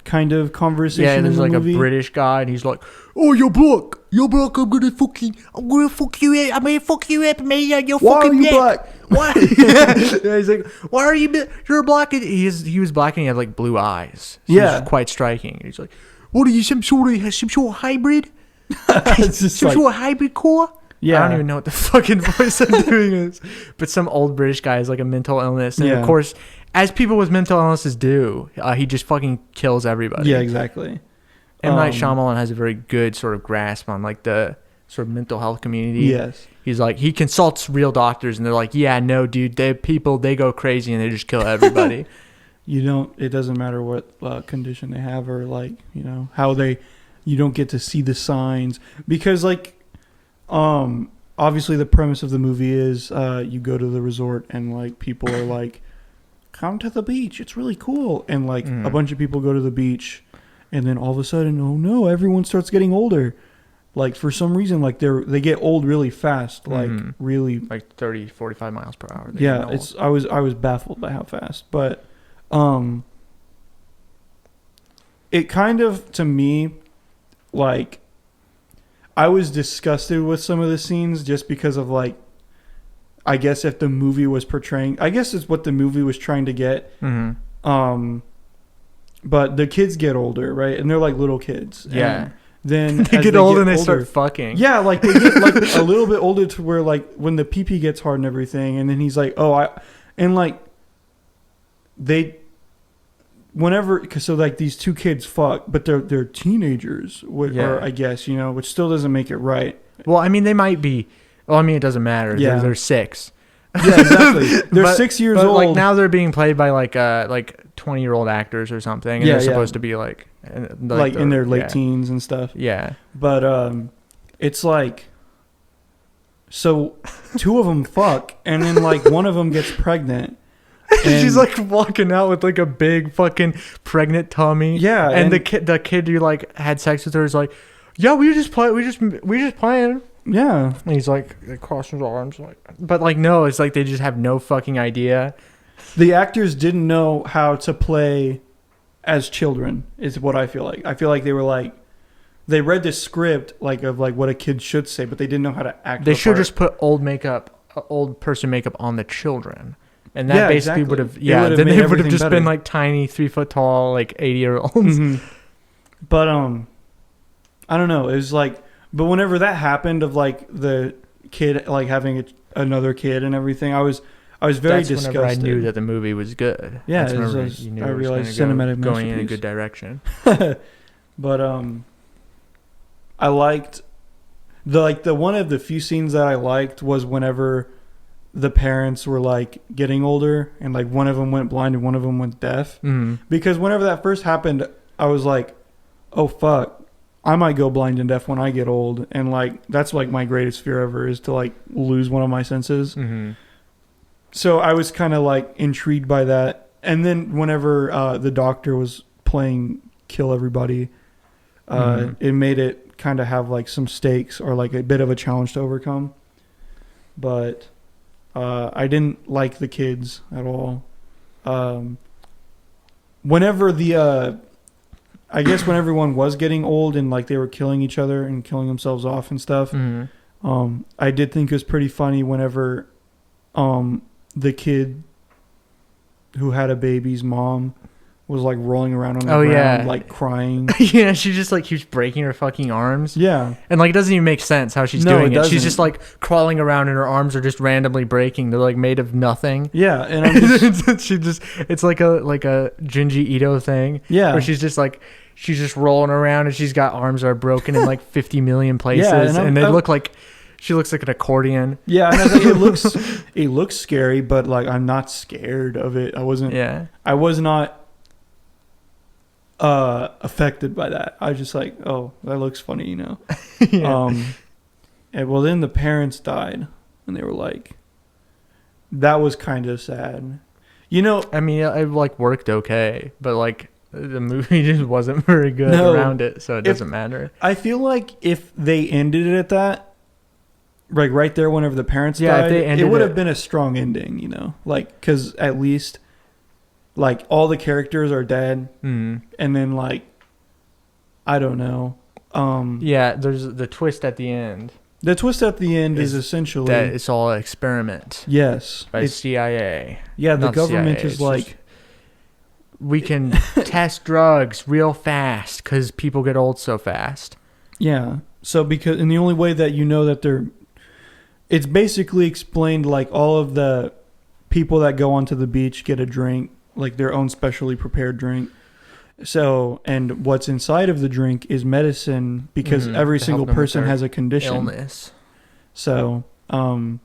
kind of conversation.
Yeah, there's like
movie.
a British guy, and he's like, "Oh, you're black. I'm gonna fuck you up. I'm gonna fuck you up, man. You're
Why
fucking
are you black?
Why?" Yeah, he's like, "Why are you? You're black." And he was black, and he had like blue eyes. So
yeah,
it was quite striking. He's like, "What are you? Some sort of hybrid?
It's just
some sort of hybrid core?"
Yeah,
I don't even know what the fucking voice I'm doing is, but some old British guy has like a mental illness, and of course, as people with mental illnesses do, he just fucking kills everybody.
Yeah, exactly.
M. Night Shyamalan has a very good sort of grasp on like the sort of mental health community.
Yes,
he's like, he consults real doctors, and they're like, yeah, no, dude, they go crazy and they just kill everybody.
It doesn't matter what condition they have, or like, you know, you don't get to see the signs, because like. Obviously the premise of the movie is you go to the resort and like people are like, come to the beach, it's really cool, and like a bunch of people go to the beach, and then all of a sudden, oh no, everyone starts getting older. Like for some reason, like they get old really fast, like really
like 30, 45 miles per hour.
Yeah, I was baffled by how fast, but it kind of, to me, like, I was disgusted with some of the scenes just because of like, I guess if the movie was portraying, I guess it's what the movie was trying to get. But the kids get older, right? And they're like little kids.
Yeah.
And then
they get older and they start fucking.
Yeah, like they get like a little bit older to where like when the pee-pee gets hard and everything, and then he's like, so like these two kids fuck, but they're teenagers, or I guess, you know, which still doesn't make it right.
Well, I mean, they might be. Well, I mean, it doesn't matter. Yeah, they're 6.
Yeah, exactly. They're 6 years old.
Like now they're being played by like 20-year-old actors or something, and they're supposed to be like
in their late teens and stuff.
Yeah,
but it's like, so 2 of them fuck, and then like one of them gets pregnant. And
she's like walking out with like a big fucking pregnant tummy.
Yeah,
and the kid who like had sex with her is like, yeah, we just playing.
Yeah,
and he's like crossing his arms, like, but like no, it's like they just have no fucking idea.
The actors didn't know how to play as children, is what I feel like. I feel like they were like, they read the script like of like what a kid should say, but they didn't know how to act.
They should just put old person makeup on the children. And that basically would have, then they would have just been like tiny, 3 foot tall, like 80-year-olds. Mm-hmm.
But I don't know. It was like, but whenever that happened, of like the kid like having another kid and everything, I was very disgusted.
Whenever I knew that the movie was good.
Yeah, I realized cinematic
going in a good direction.
But I liked the one of the few scenes that I liked was whenever the parents were like getting older and like one of them went blind and one of them went deaf.
Mm-hmm.
Because whenever that first happened, I was like, oh fuck, I might go blind and deaf when I get old. And like that's like my greatest fear ever is to like lose one of my senses.
Mm-hmm.
So I was kind of like intrigued by that. And then whenever the doctor was playing Kill Everybody, it made it kind of have like some stakes or like a bit of a challenge to overcome. But I didn't like the kids at all. Whenever I guess when everyone was getting old and like they were killing each other and killing themselves off and stuff, I did think it was pretty funny whenever the kid who had a baby's mom was like rolling around on the ground, like crying.
Yeah, she just like keeps breaking her fucking arms.
Yeah.
And like it doesn't even make sense how she's doing it. She's just like crawling around and her arms are just randomly breaking. They're like made of nothing.
Yeah, and I'm just
it's like a Junji Ito thing.
Yeah.
Where she's just rolling around and she's got arms that are broken in like 50 million places.
Yeah,
and they look like she looks like an accordion.
Yeah, and I was like, it looks scary, but like I'm not scared of it. I was not affected by that. I was just like, oh, that looks funny, you know.
Yeah.
And well, then the parents died, and they were like, that was kind of sad, you know.
I mean, it like worked okay, but like the movie just wasn't very good around it, so it doesn't matter.
I feel like if they ended it at that, like right there, whenever the parents died, it would have been a strong ending, you know, like because at least. Like, all the characters are dead. And then, like, I don't know.
Yeah, there's the twist at the end.
The twist at the end is essentially...
that it's all an experiment.
Yes.
By CIA.
Yeah, the government is like...
we can test drugs real fast because people get old so fast.
Yeah. So, because... And the only way that you know that they're... It's basically explained, like, all of the people that go onto the beach get a drink. Like their own specially prepared drink. So, and what's inside of the drink is medicine because every single person has a condition.
Illness.
So, and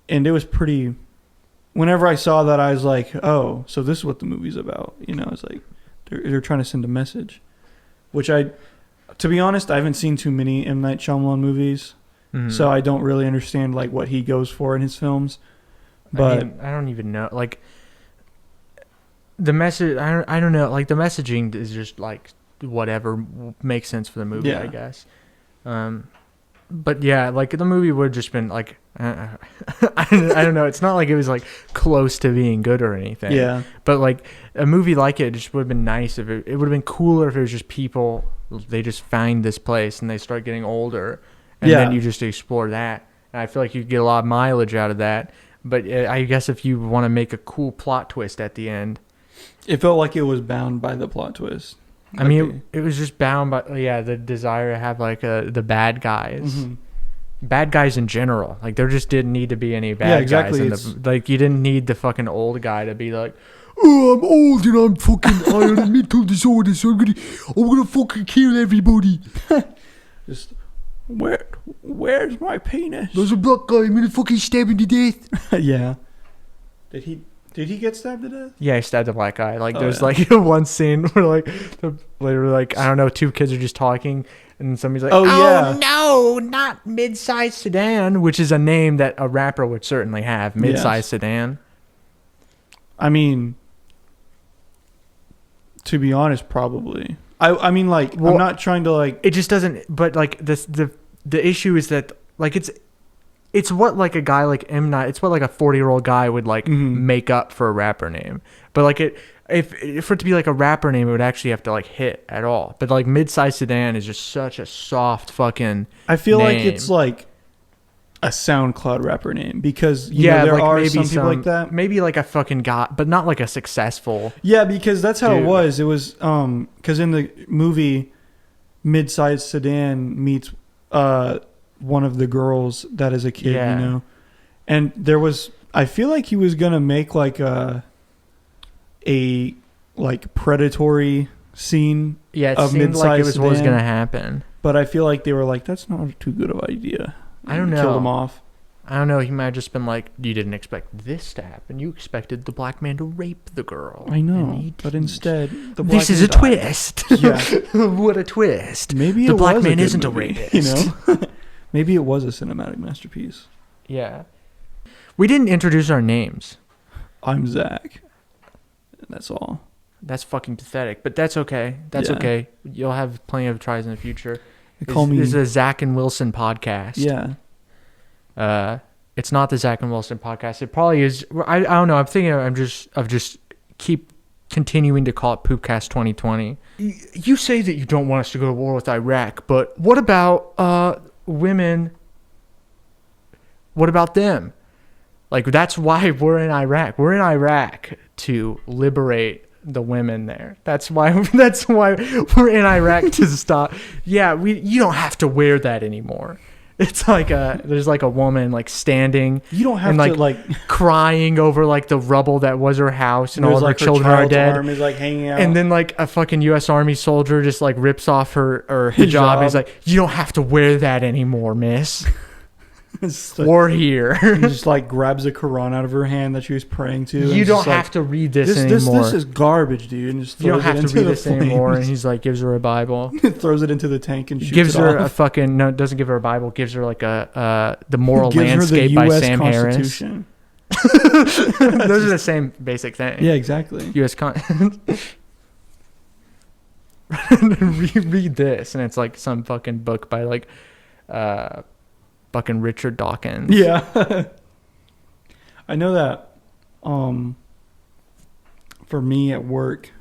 it was pretty, whenever I saw that, I was like, oh, so this is what the movie's about. You know, it's like, they're trying to send a message. Which to be honest, I haven't seen too many M. Night Shyamalan movies. So I don't really understand like what he goes for in his films. But
I mean, I don't even know. Like, the message, I don't know. Like, the messaging is just, like, whatever makes sense for the movie, I guess. But, yeah, like, the movie would have just been, like, I don't know. It's not like it was, like, close to being good or anything.
Yeah.
But, like, a movie like it just would have been nice if it would have been cooler if it was just people, they just find this place and they start getting older. And then you just explore that. And I feel like you'd get a lot of mileage out of that. But I guess if you want to make a cool plot twist at the end,
it felt like it was bound by the plot twist.
I mean, it was just bound by the desire to have like the bad guys, bad guys in general. Like there just didn't need to be any bad guys. Like you didn't need the fucking old guy to be like, oh, I'm old and I'm fucking I have a mental disorder, so I'm gonna fucking kill everybody.
Just where's my penis?
There's a black guy. I'm gonna fucking stab him to death.
Yeah. Did he get stabbed to death?
Yeah, he stabbed a black guy. Like, there's like one scene where like, later like I don't know, two kids are just talking, and somebody's like, "Oh no, not mid-sized sedan," which is a name that a rapper would certainly have. Mid-sized sedan. I
mean, to be honest, probably. I mean, like, I'm not trying to like.
It just doesn't. But like the issue is that like it's what like a guy like M. Night. It's what like a 40-year-old guy would like make up for a rapper name. But like if for it to be like a rapper name, it would actually have to like hit at all. But like mid-sized sedan is just such a soft fucking.
I feel name. Like it's like a SoundCloud rapper name because you know, there like are some people like that.
Maybe like a fucking guy, but not like a successful.
Yeah, because that's how it was. It was because in the movie, mid-sized sedan meets one of the girls that is a kid, you know, and there was. I feel like he was gonna make like a like predatory scene.
Yeah, it
of
seemed
mid-sized
like it was
sedan.
what was gonna happen.
But I feel like they were like, that's not too good of an idea.
I don't know.
Killed him off.
I don't know. He might have just been like, you didn't expect this to happen. You expected the black man to rape the girl.
I know. But instead, the
this
black
is
man
a twist.
Yeah.
What a twist.
Maybe
the
it
black
was
man
a
isn't
movie,
a rapist.
You know? Maybe it was a cinematic masterpiece.
Yeah. We didn't introduce our names.
I'm Zach. That's all.
That's fucking pathetic, but that's okay. That's okay. You'll have plenty of tries in the future.
Call me.
This is a Zach and Wilson podcast.
Yeah.
It's not the Zach and Wilson podcast. It probably is. I don't know. I'm thinking of just keep continuing to call it Poopcast 2020. You say that you don't want us to go to war with Iraq, but what about women? What about them? Like, that's why we're in Iraq. We're in Iraq to liberate the women there. That's why we're in Iraq to stop. Yeah, you don't have to wear that anymore. It's like there's like a woman like standing.
You don't have
and,
to like
crying over like the rubble that was her house, and all of her
like
children are dead.
Arm is like hanging out.
And then like a fucking U.S. Army soldier just like rips off her hijab. And he's like, you don't have to wear that anymore, miss. We're here.
He just like grabs a Quran out of her hand that she was praying to.
You don't have to read this anymore.
This is garbage, dude. And just
you don't have to read this anymore. And
he's
he's like, gives her a Bible.
throws it into the tank and shoots
gives
it
her
off.
a fucking doesn't give her a Bible. Gives her like the Moral
gives
Landscape
her the
by
US
Sam
Constitution.
Harris. Those are the same basic thing.
Yeah, exactly.
U.S. read this, and it's like some fucking book by like fucking Richard Dawkins.
Yeah. I know that for me at work,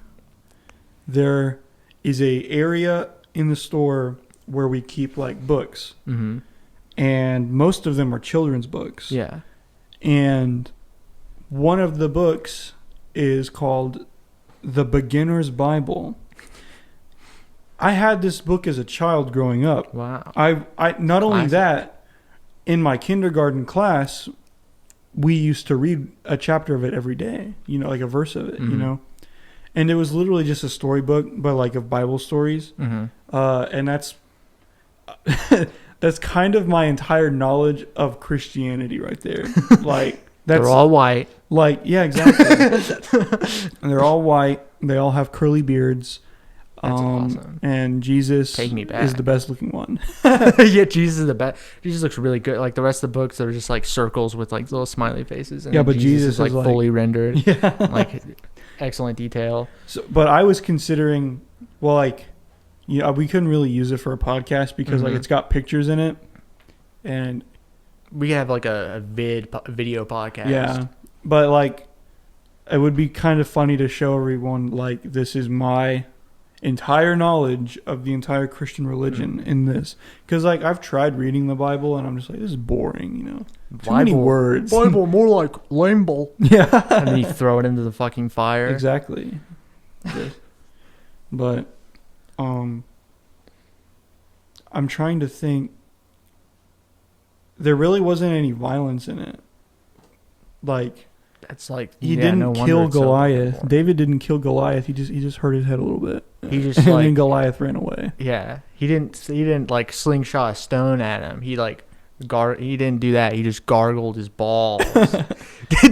there is a area in the store where we keep like books.
Mm-hmm.
And most of them are children's books.
Yeah.
And one of the books is called The Beginner's Bible. I had this book as a child growing up.
Wow.
I not only
Classic.
that, in my kindergarten class, we used to read a chapter of it every day, you know, like a verse of it,
Mm-hmm.
you know. And it was literally just a storybook, but like of Bible stories.
Mm-hmm.
And that's that's kind of my entire knowledge of Christianity right there. Like
They're all white.
Like, yeah, exactly. And they're all white. They all have curly beards.
That's awesome.
And Jesus
Take me back.
is the best looking one.
Yeah, Jesus is the best. Jesus looks really good. Like the rest of the books, they're just like circles with like little smiley faces. And
Yeah, but Jesus
is like
is, like-
fully rendered.
Yeah.
Like excellent detail.
So, but I was considering, well, like, yeah, we couldn't really use it for a podcast because like
Mhm.
it's got pictures in it, and
We have like a video podcast.
yeah, but like it would be kind of funny to show everyone like this is my entire knowledge of the entire Christian religion in this, because like I've tried reading the Bible and I'm just like, this is boring, you know, too many words.
Bible, more like lamble.
Yeah,
And then you throw it into the fucking fire.
exactly. But I'm trying to think. There really wasn't any violence in it. Like
That's like
he
yeah,
didn't
no wonder
kill
it's so
Goliath.
popular.
David didn't kill Goliath. He just hurt his head a little bit.
He just
and then
like
Goliath ran away.
yeah. He didn't like slingshot a stone at him. He like he didn't do that. He just gargled his balls.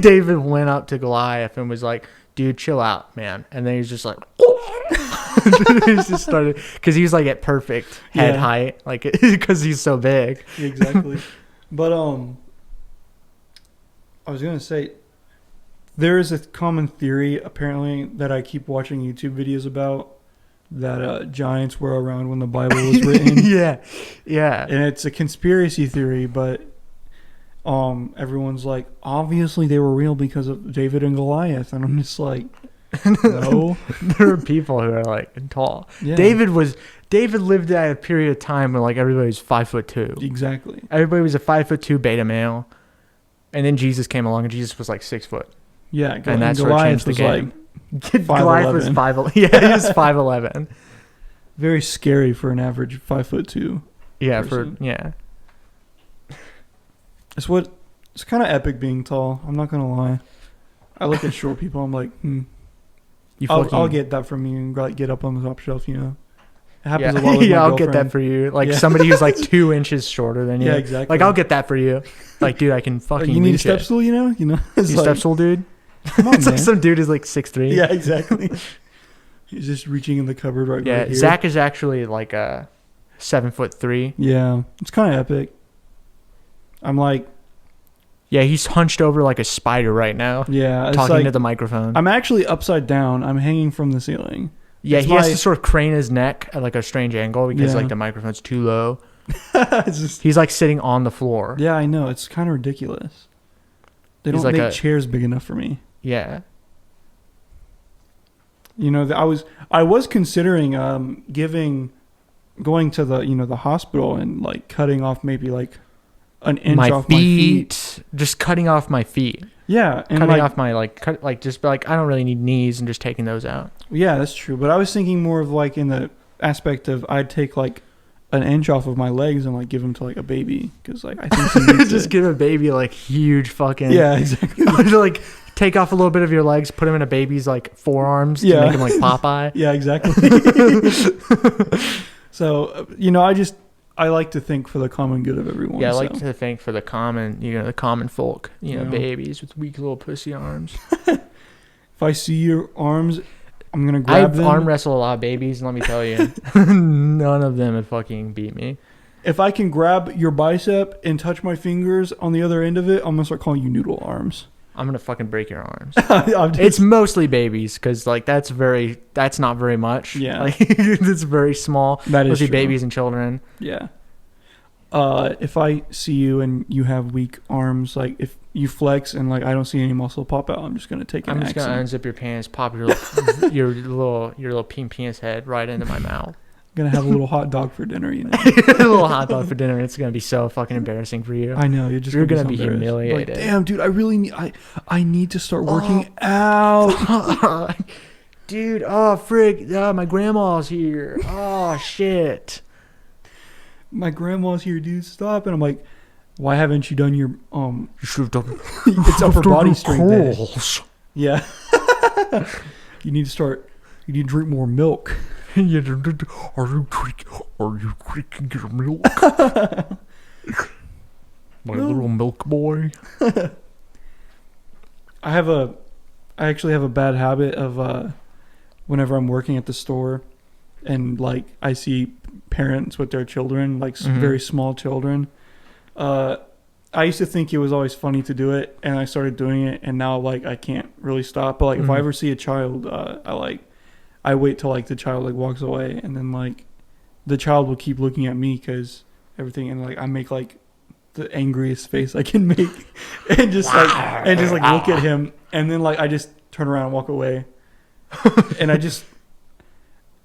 David went up to Goliath and was like, "Dude, chill out, man." And then he's just like, he just started because he was like at perfect head height, like because he's so big.
Exactly. But I was gonna say there is a common theory apparently that I keep watching YouTube videos about, that giants were around when the Bible was written.
yeah.
And it's a conspiracy theory, but everyone's like, obviously they were real because of David and Goliath, and I'm just like, no.
There are people who are like tall.
Yeah.
David lived at a period of time where like everybody was 5'2".
Exactly.
Everybody was a 5'2" beta male, and then Jesus came along, and Jesus was like 6 foot.
Yeah,
And that's where it changed the game.
like
Goliath was 5'11". Yeah, he was 5'11".
very scary for an average 5'2".
Yeah,
person. It's kind of epic being tall. I'm not gonna lie. I look at short people. I'm like,
You
I'll get that from you and like get up on the top shelf, you know. It happens a lot with my
I'll
girlfriend.
get that for you. Like
Yeah.
somebody who's like 2 inches shorter than you.
Yeah, exactly.
Like I'll get that for you. Like, dude, I can fucking.
You need a
reach
step
it.
stool, you know? It's
You
like,
step stool, dude.
come on,
It's
man.
like some dude is like 6'3".
Yeah, exactly. He's just reaching in the cupboard right
Yeah,
here.
Zach is actually like a 7'3".
Yeah, it's kind of epic. I'm like,
Yeah, he's hunched over like a spider right now,
yeah, it's
talking
like,
to the microphone.
I'm actually upside down. I'm hanging from the ceiling.
Yeah,
it's
he has
my-
to sort of crane his neck at like a strange angle because
Yeah.
like the microphone's too low.
It's just,
He's like sitting on the floor.
yeah, I know. It's kind of ridiculous. They
He's
don't
like
make
a-
chairs big enough for me.
Yeah.
You know, I was considering going to the hospital and like cutting off maybe like an inch off my feet.
Just cutting off my feet.
Yeah, and
Cutting
like,
off my just be like, I don't really need knees, and just taking those out.
yeah, that's true. But I was thinking more of like in the aspect of I'd take like an inch off of my legs and like give them to like a baby because like I think he needs
Just
it.
give a baby like huge fucking
Yeah, exactly.
like take off a little bit of your legs, put them in a baby's like forearms
Yeah.
to make him like Popeye.
Yeah, exactly. So I like to think for the common good of everyone.
Yeah, I
so.
like to think for the common, the common folk,
Yeah.
babies with weak little pussy arms.
If I see your arms, I'm gonna
I
grab them.
arm wrestle a lot of babies, and let me tell you, none of them have fucking beat me.
If I can grab your bicep and touch my fingers on the other end of it, I'm gonna start calling you noodle arms.
I'm gonna fucking break your arms.
I'm just-
It's mostly babies, because like that's not very much.
Yeah.
Like it's very small.
that is
Mostly
true.
babies and children.
Yeah. If I see you and you have weak arms, like if you flex and like I don't see any muscle pop out, I'm just gonna take an
I'm just gonna
axe.
unzip your pants, pop your little pink penis head right into my mouth.
I'm gonna have a little hot dog for dinner, you know.
A little hot dog for dinner. It's gonna be so fucking embarrassing for you.
I know you're
gonna
so
be
embarrassed.
humiliated.
Like, damn, dude, I really need. I need to start working out.
Dude, oh frig, my grandma's here. Oh shit.
My grandma's here, dude. Stop. And I'm like, why haven't you done your
You should have done
it's upper body strength day.
curls.
Yeah. You need to drink more milk.
Are you drinking your milk? My little milk boy.
I actually have a bad habit of whenever I'm working at the store and like I see parents with their children, like very small children. I used to think it was always funny to do it, and I started doing it, and now like I can't really stop. But like if I ever see a child, I wait till like the child like walks away, and then like the child will keep looking at me because everything, and like I make like the angriest face I can make, and just like look at him, and then like I just turn around and walk away, and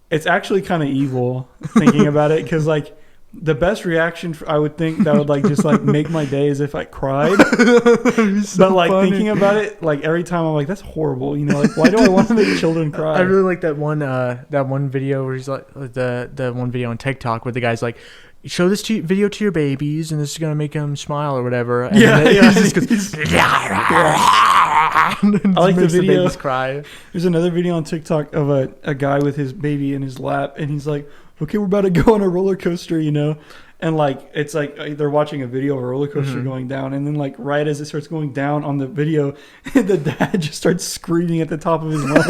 it's actually kind of evil thinking about it because like the best reaction I would think that would like just like make my day is if I cried. But like thinking about it, like every time I'm like, that's horrible. You know, like why do I want to make children cry?
I really like that one video where he's like the one video on TikTok where the guy's like, show this video to your babies and this is gonna make them smile or whatever. And then he just goes,
I like the
makes
video.
babies cry.
There's another video on TikTok of a guy with his baby in his lap, and he's like, okay, we're about to go on a roller coaster, you know? And like, it's like they're watching a video of a roller coaster going down, and then like right as it starts going down on the video, the dad just starts screaming at the top of his lungs,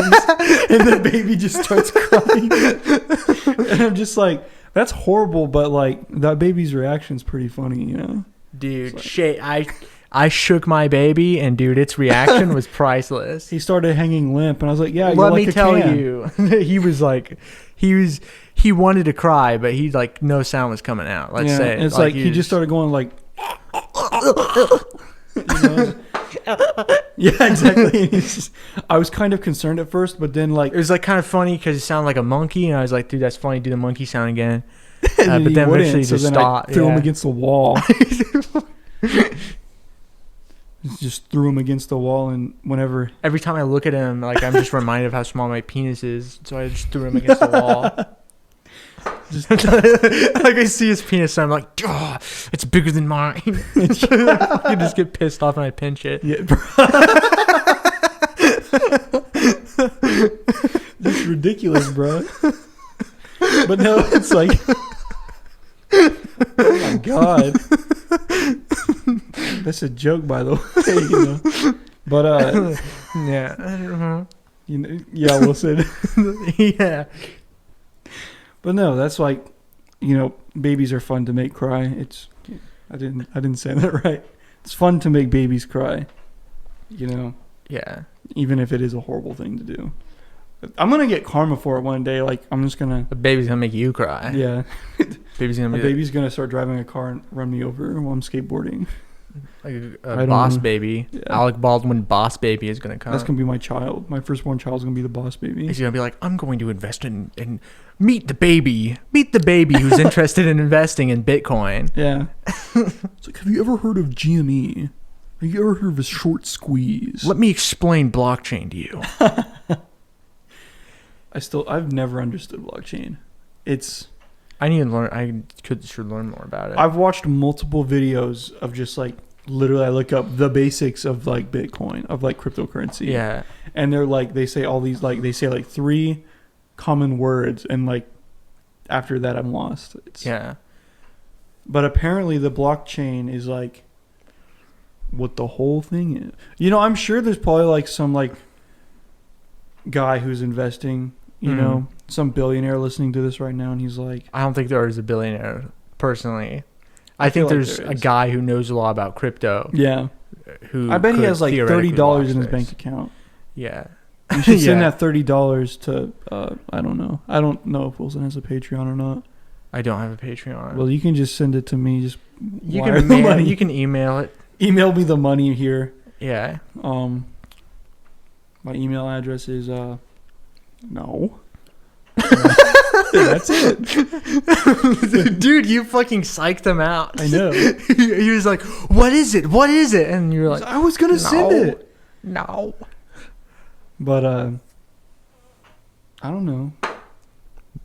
and the baby just starts crying. And I'm just like, that's horrible, but like that baby's reaction's pretty funny, you know?
Dude,
Like-
shit, I shook my baby, and dude, its reaction was priceless.
He started hanging limp, and I was like, yeah, you're
Let
like
me
a
tell
can.
you, he wanted to cry, but he like no sound was coming out. Let's
Yeah,
say
and it's like he just started going like, you know? Yeah, exactly. And I was kind of concerned at first, but then like,
It was like kind of funny because it sounded like a monkey, and I was like, dude, that's funny. Do the monkey sound again.
and
But
he
then
wouldn't,
eventually
so
just
then
stopped.
I threw him
Yeah.
against the wall. Just threw him against the wall, and whenever
Every time I look at him, like I'm just reminded of how small my penis is, so I just threw him against the wall.
just
Like I see his penis, and I'm like, oh, it's bigger than mine. I just get pissed off and I pinch it.
yeah, just ridiculous, bro. But no, it's like, oh my god, that's a joke, by the way. You know? But
yeah, I don't know.
You know, yeah, Wilson.
Yeah.
But no, that's like, you know, babies are fun to make cry. I didn't say that right. It's fun to make babies cry. You know.
Yeah.
Even if it is a horrible thing to do. I'm gonna get karma for it one day. Like, I'm just gonna.
A baby's gonna make you cry.
Yeah.
Baby's
gonna start driving a car and run me over while I'm skateboarding.
Like a boss baby. Yeah. Alec Baldwin boss baby is going to come.
That's going to be my child. My firstborn child is going to be the boss baby.
He's going to be like, I'm going to invest in meet the baby. Meet the baby who's interested in investing in Bitcoin.
Yeah. It's like, have you ever heard of GME? Have you ever heard of a short squeeze?
Let me explain blockchain to you.
I've never understood blockchain.
I need to learn. Should learn more about it.
I've watched multiple videos of just like, literally I look up the basics of like Bitcoin, of like cryptocurrency.
Yeah.
And they're like, they say all these, like, they say like 3 common words, and like after that I'm lost.
Yeah.
But apparently the blockchain is like what the whole thing is. You know, I'm sure there's probably like some like guy who's investing, you know, some billionaire listening to this right now, and he's like,
I don't think there is a billionaire personally. I think there's a guy who knows a lot about crypto.
Yeah.
I
bet he has like $30 in his bank account.
Yeah.
You should send that $30 to, I don't know. I don't know if Wilson has a Patreon or not.
I don't have a Patreon.
Well, you can just send it to me. Just
you can email it.
Email me the money here.
Yeah.
My email address is, no. That's it.
Dude, you fucking psyched him out.
I know.
He was like, what is it? What is it? And you're like,
I was going to send it.
No.
But, I don't know.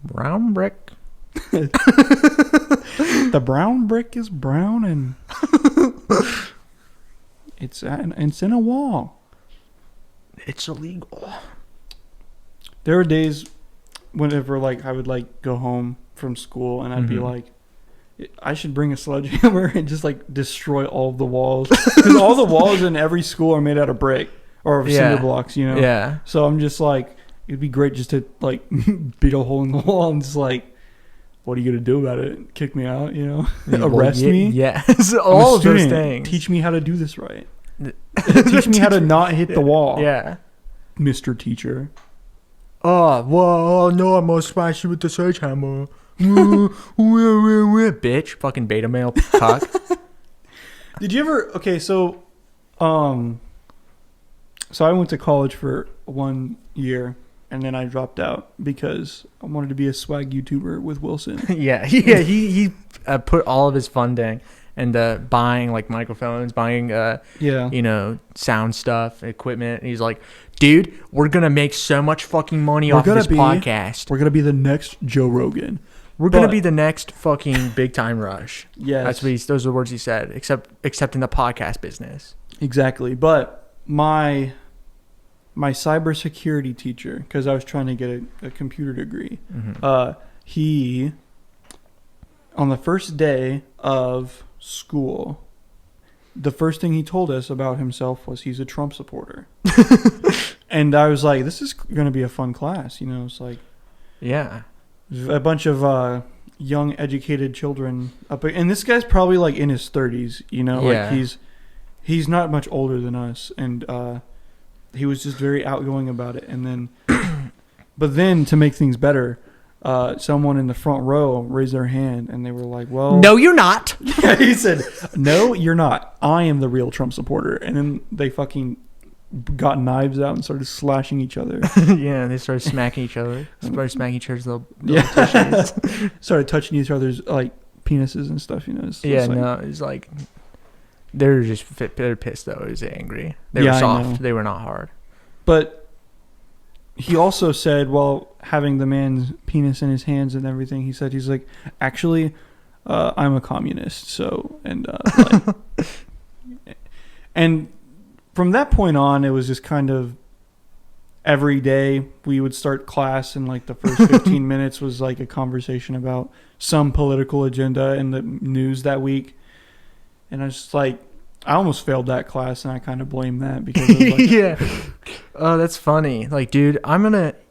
Brown brick.
The brown brick is brown, and it's in a wall.
It's illegal.
There were days whenever like I would like go home from school and I'd be like, I should bring a sledgehammer and just like destroy all of the walls, because all the walls in every school are made out of brick or cinder blocks, you know.
Yeah.
So I'm just like, it'd be great just to like beat a hole in the wall and just like, what are you gonna do about it? Kick me out, you know? Arrest me?
Yes, all of those things.
Teach me how to do this right. Teach me how to not hit the wall.
Yeah,
Mr. Teacher.
Oh, well, no, I must smash you with the sledgehammer. Bitch, fucking beta male cock.
Did you ever? Okay, so I went to college for 1 year, and then I dropped out because I wanted to be a swag YouTuber with Wilson.
Yeah. He put all of his funding into buying like microphones, buying you know, sound stuff, equipment. And he's like, dude, we're gonna make so much fucking money off of this podcast.
We're gonna be the next Joe Rogan.
We're gonna be the next fucking Big Time Rush.
Yeah,
those are the words he said. Except in the podcast business.
Exactly. But my cybersecurity teacher, because I was trying to get a computer degree, he, on the first day of school, the first thing he told us about himself was he's a Trump supporter. And I was like, this is going to be a fun class. You know, it's like,
yeah,
a bunch of young, educated children up. And this guy's probably like in his 30s, you know, like he's not much older than us. And he was just very outgoing about it. And then, but then to make things better, someone in the front row raised their hand and they were like, well,
no, you're not.
He said, no, you're not. I am the real Trump supporter. And then they fucking got knives out and started slashing each other.
Yeah, they started smacking each other. Started
touching each other's like penises and stuff, you know. It's
like they're pissed though. It was angry. They were soft. They were not hard.
But he also said, while having the man's penis in his hands and everything, he said, he's like, actually, I'm a communist. So, and and from that point on, it was just kind of, every day we would start class and like the first 15 minutes was like a conversation about some political agenda in the news that week. And I was just like, I almost failed that class, and I kind of blame that because it was like,
yeah. Oh, that's funny. Like, dude,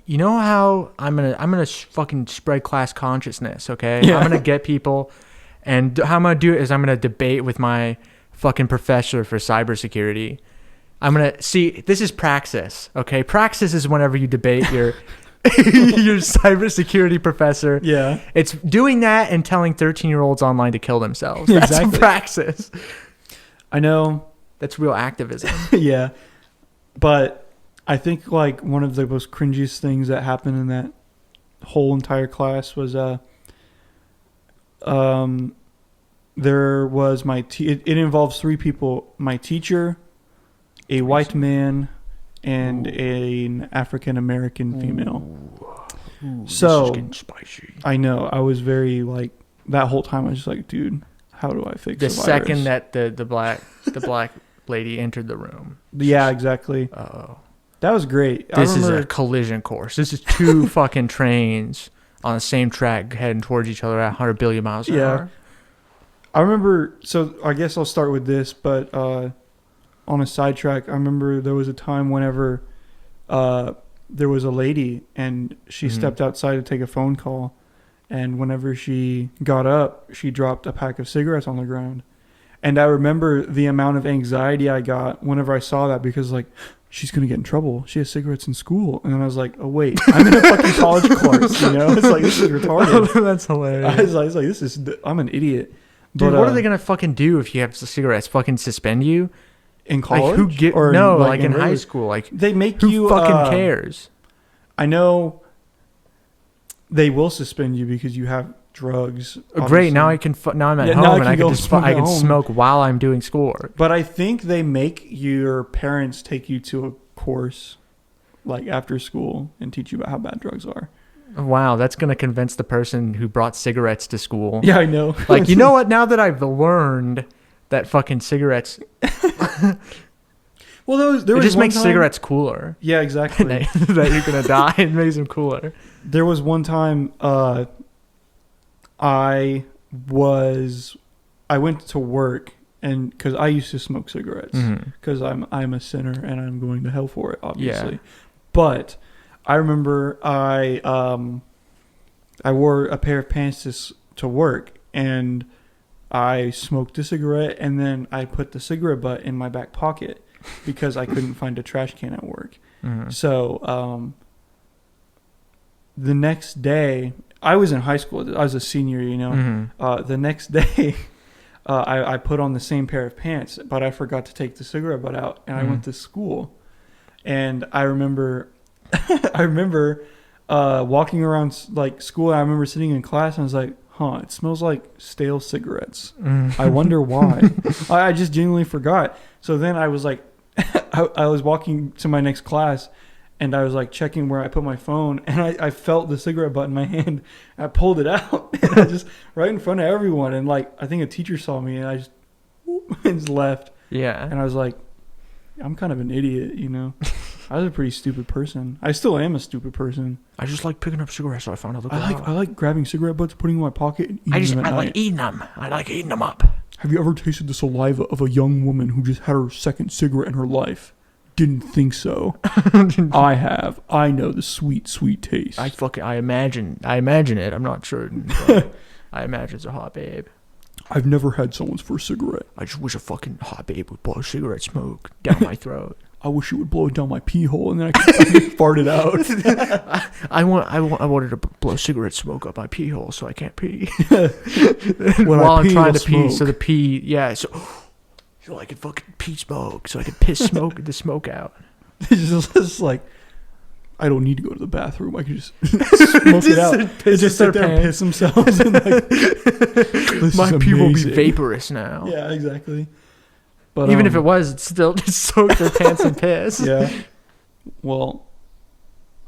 you know how I'm gonna fucking spread class consciousness, okay?
Yeah.
I'm gonna get people, and how I'm gonna do it is I'm gonna debate with my fucking professor for cybersecurity. I'm gonna see. This is praxis, okay? Praxis is whenever you debate your your cybersecurity professor.
yeah,
It's doing that and telling 13-year-olds online to kill themselves. That's
Exactly.
praxis.
I know.
That's real activism.
Yeah, but I think like one of the most cringiest things that happened in that whole entire class was there was it involves 3 people: my teacher, a white man, and an African American female.
Ooh,
So,
this is getting spicy.
I know. I was very like that whole time. I was just like, dude, how do I fix
The
the
second
virus?
that the black lady entered the room.
Yeah, exactly.
Oh,
That was great.
this is a collision course. This is 2 fucking trains on the same track heading towards each other at 100 billion miles an hour.
I remember. So I guess I'll start with this, but on a sidetrack, I remember there was a time whenever there was a lady and she stepped outside to take a phone call, and whenever she got up, she dropped a pack of cigarettes on the ground. And I remember the amount of anxiety I got whenever I saw that, because like, she's going to get in trouble. She has cigarettes in school. And then I was like, oh wait, I'm in a fucking college course, you know? It's like, this is retarded.
That's hilarious.
I was like, I'm an idiot.
Dude,
But,
what are they gonna fucking do if you have cigarettes? Fucking suspend you?
in
Like
college?
who
Or
no, like in high
regular-
school. Like
They make
who
you
fucking cares?
I know they will suspend you because you have drugs.
Great, now
obviously.
now I'm at
Yeah,
home
now I
and
can
I
go
can just
smoke
I
at
can
home.
smoke while I'm doing schoolwork.
But I think they make your parents take you to a course like after school and teach you about how bad drugs are.
Wow, that's gonna convince the person who brought cigarettes to school.
Yeah, I know.
Like, you know what? Now that I've learned that fucking cigarettes,
Well, there
it
was
just
one
makes
time-
cigarettes cooler.
Yeah, exactly.
That you're gonna die. It makes them cooler.
There was one time I went to work, and because I used to smoke cigarettes because I'm a sinner and I'm going to hell for it, obviously.
Yeah.
But I remember I wore a pair of pants to work, and I smoked a cigarette, and then I put the cigarette butt in my back pocket because I couldn't find a trash can at work. So the next day, I was in high school. I was a senior, you know. The next day, I put on the same pair of pants, but I forgot to take the cigarette butt out, and I went to school. And I remember, walking around like school. I remember sitting in class, and I was like, "Huh, it smells like stale cigarettes. I wonder why." I just genuinely forgot. So then I was like, I was walking to my next class, and I was like checking where I put my phone, and I felt the cigarette butt in my hand. I pulled it out, and I just right in front of everyone, and like I think a teacher saw me, and I just and just left.
Yeah.
And I was like, I'm kind of an idiot, you know. I was a pretty stupid person. I still am a stupid person.
I just like picking up cigarettes, so I found out.
I like grabbing cigarette butts, putting them in my pocket, and eating them at
I like
night.
eating them. I like eating them up.
Have you ever tasted the saliva of a young woman who just had her second cigarette in her life? Didn't think so. I have. I know the sweet, sweet taste.
I imagine it. I'm not sure. But I imagine it's a hot babe.
I've never had someone's first cigarette.
I just wish a fucking hot babe would blow cigarette smoke down my throat.
I wish it would blow it down my pee hole, and then I could fart it out.
I wanted to blow cigarette smoke up my pee hole so I can't pee.
When
While
I pee,
I'm trying
it'll
to pee,
smoke.
so the pee, yeah, so I can fucking pee smoke, so I can piss the smoke out.
It's just like, I don't need to go to the bathroom. I can just smoke it out. They just sit there and piss themselves. And like, this
My
is
pee will be
amazing.
vaporous now.
Yeah, exactly. But
Even if it was, it's still just soak their pants in piss.
Yeah. Well,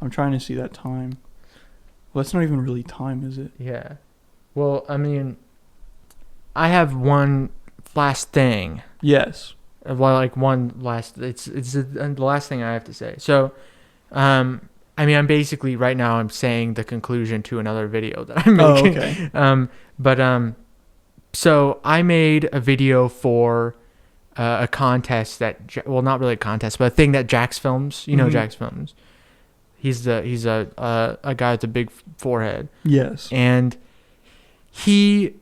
I'm trying to see that time. Well, that's not even really time, is it?
Yeah. Well, I mean, I have one last thing.
Yes.
Well, like one last. It's the last thing I have to say. So, I mean, I'm basically right now I'm saying the conclusion to another video that I'm making.
Oh, okay.
So I made a video for a contest that, well, not really a contest, but a thing that Jax films. You know Jax films. He's a guy with a big forehead.
Yes.
And the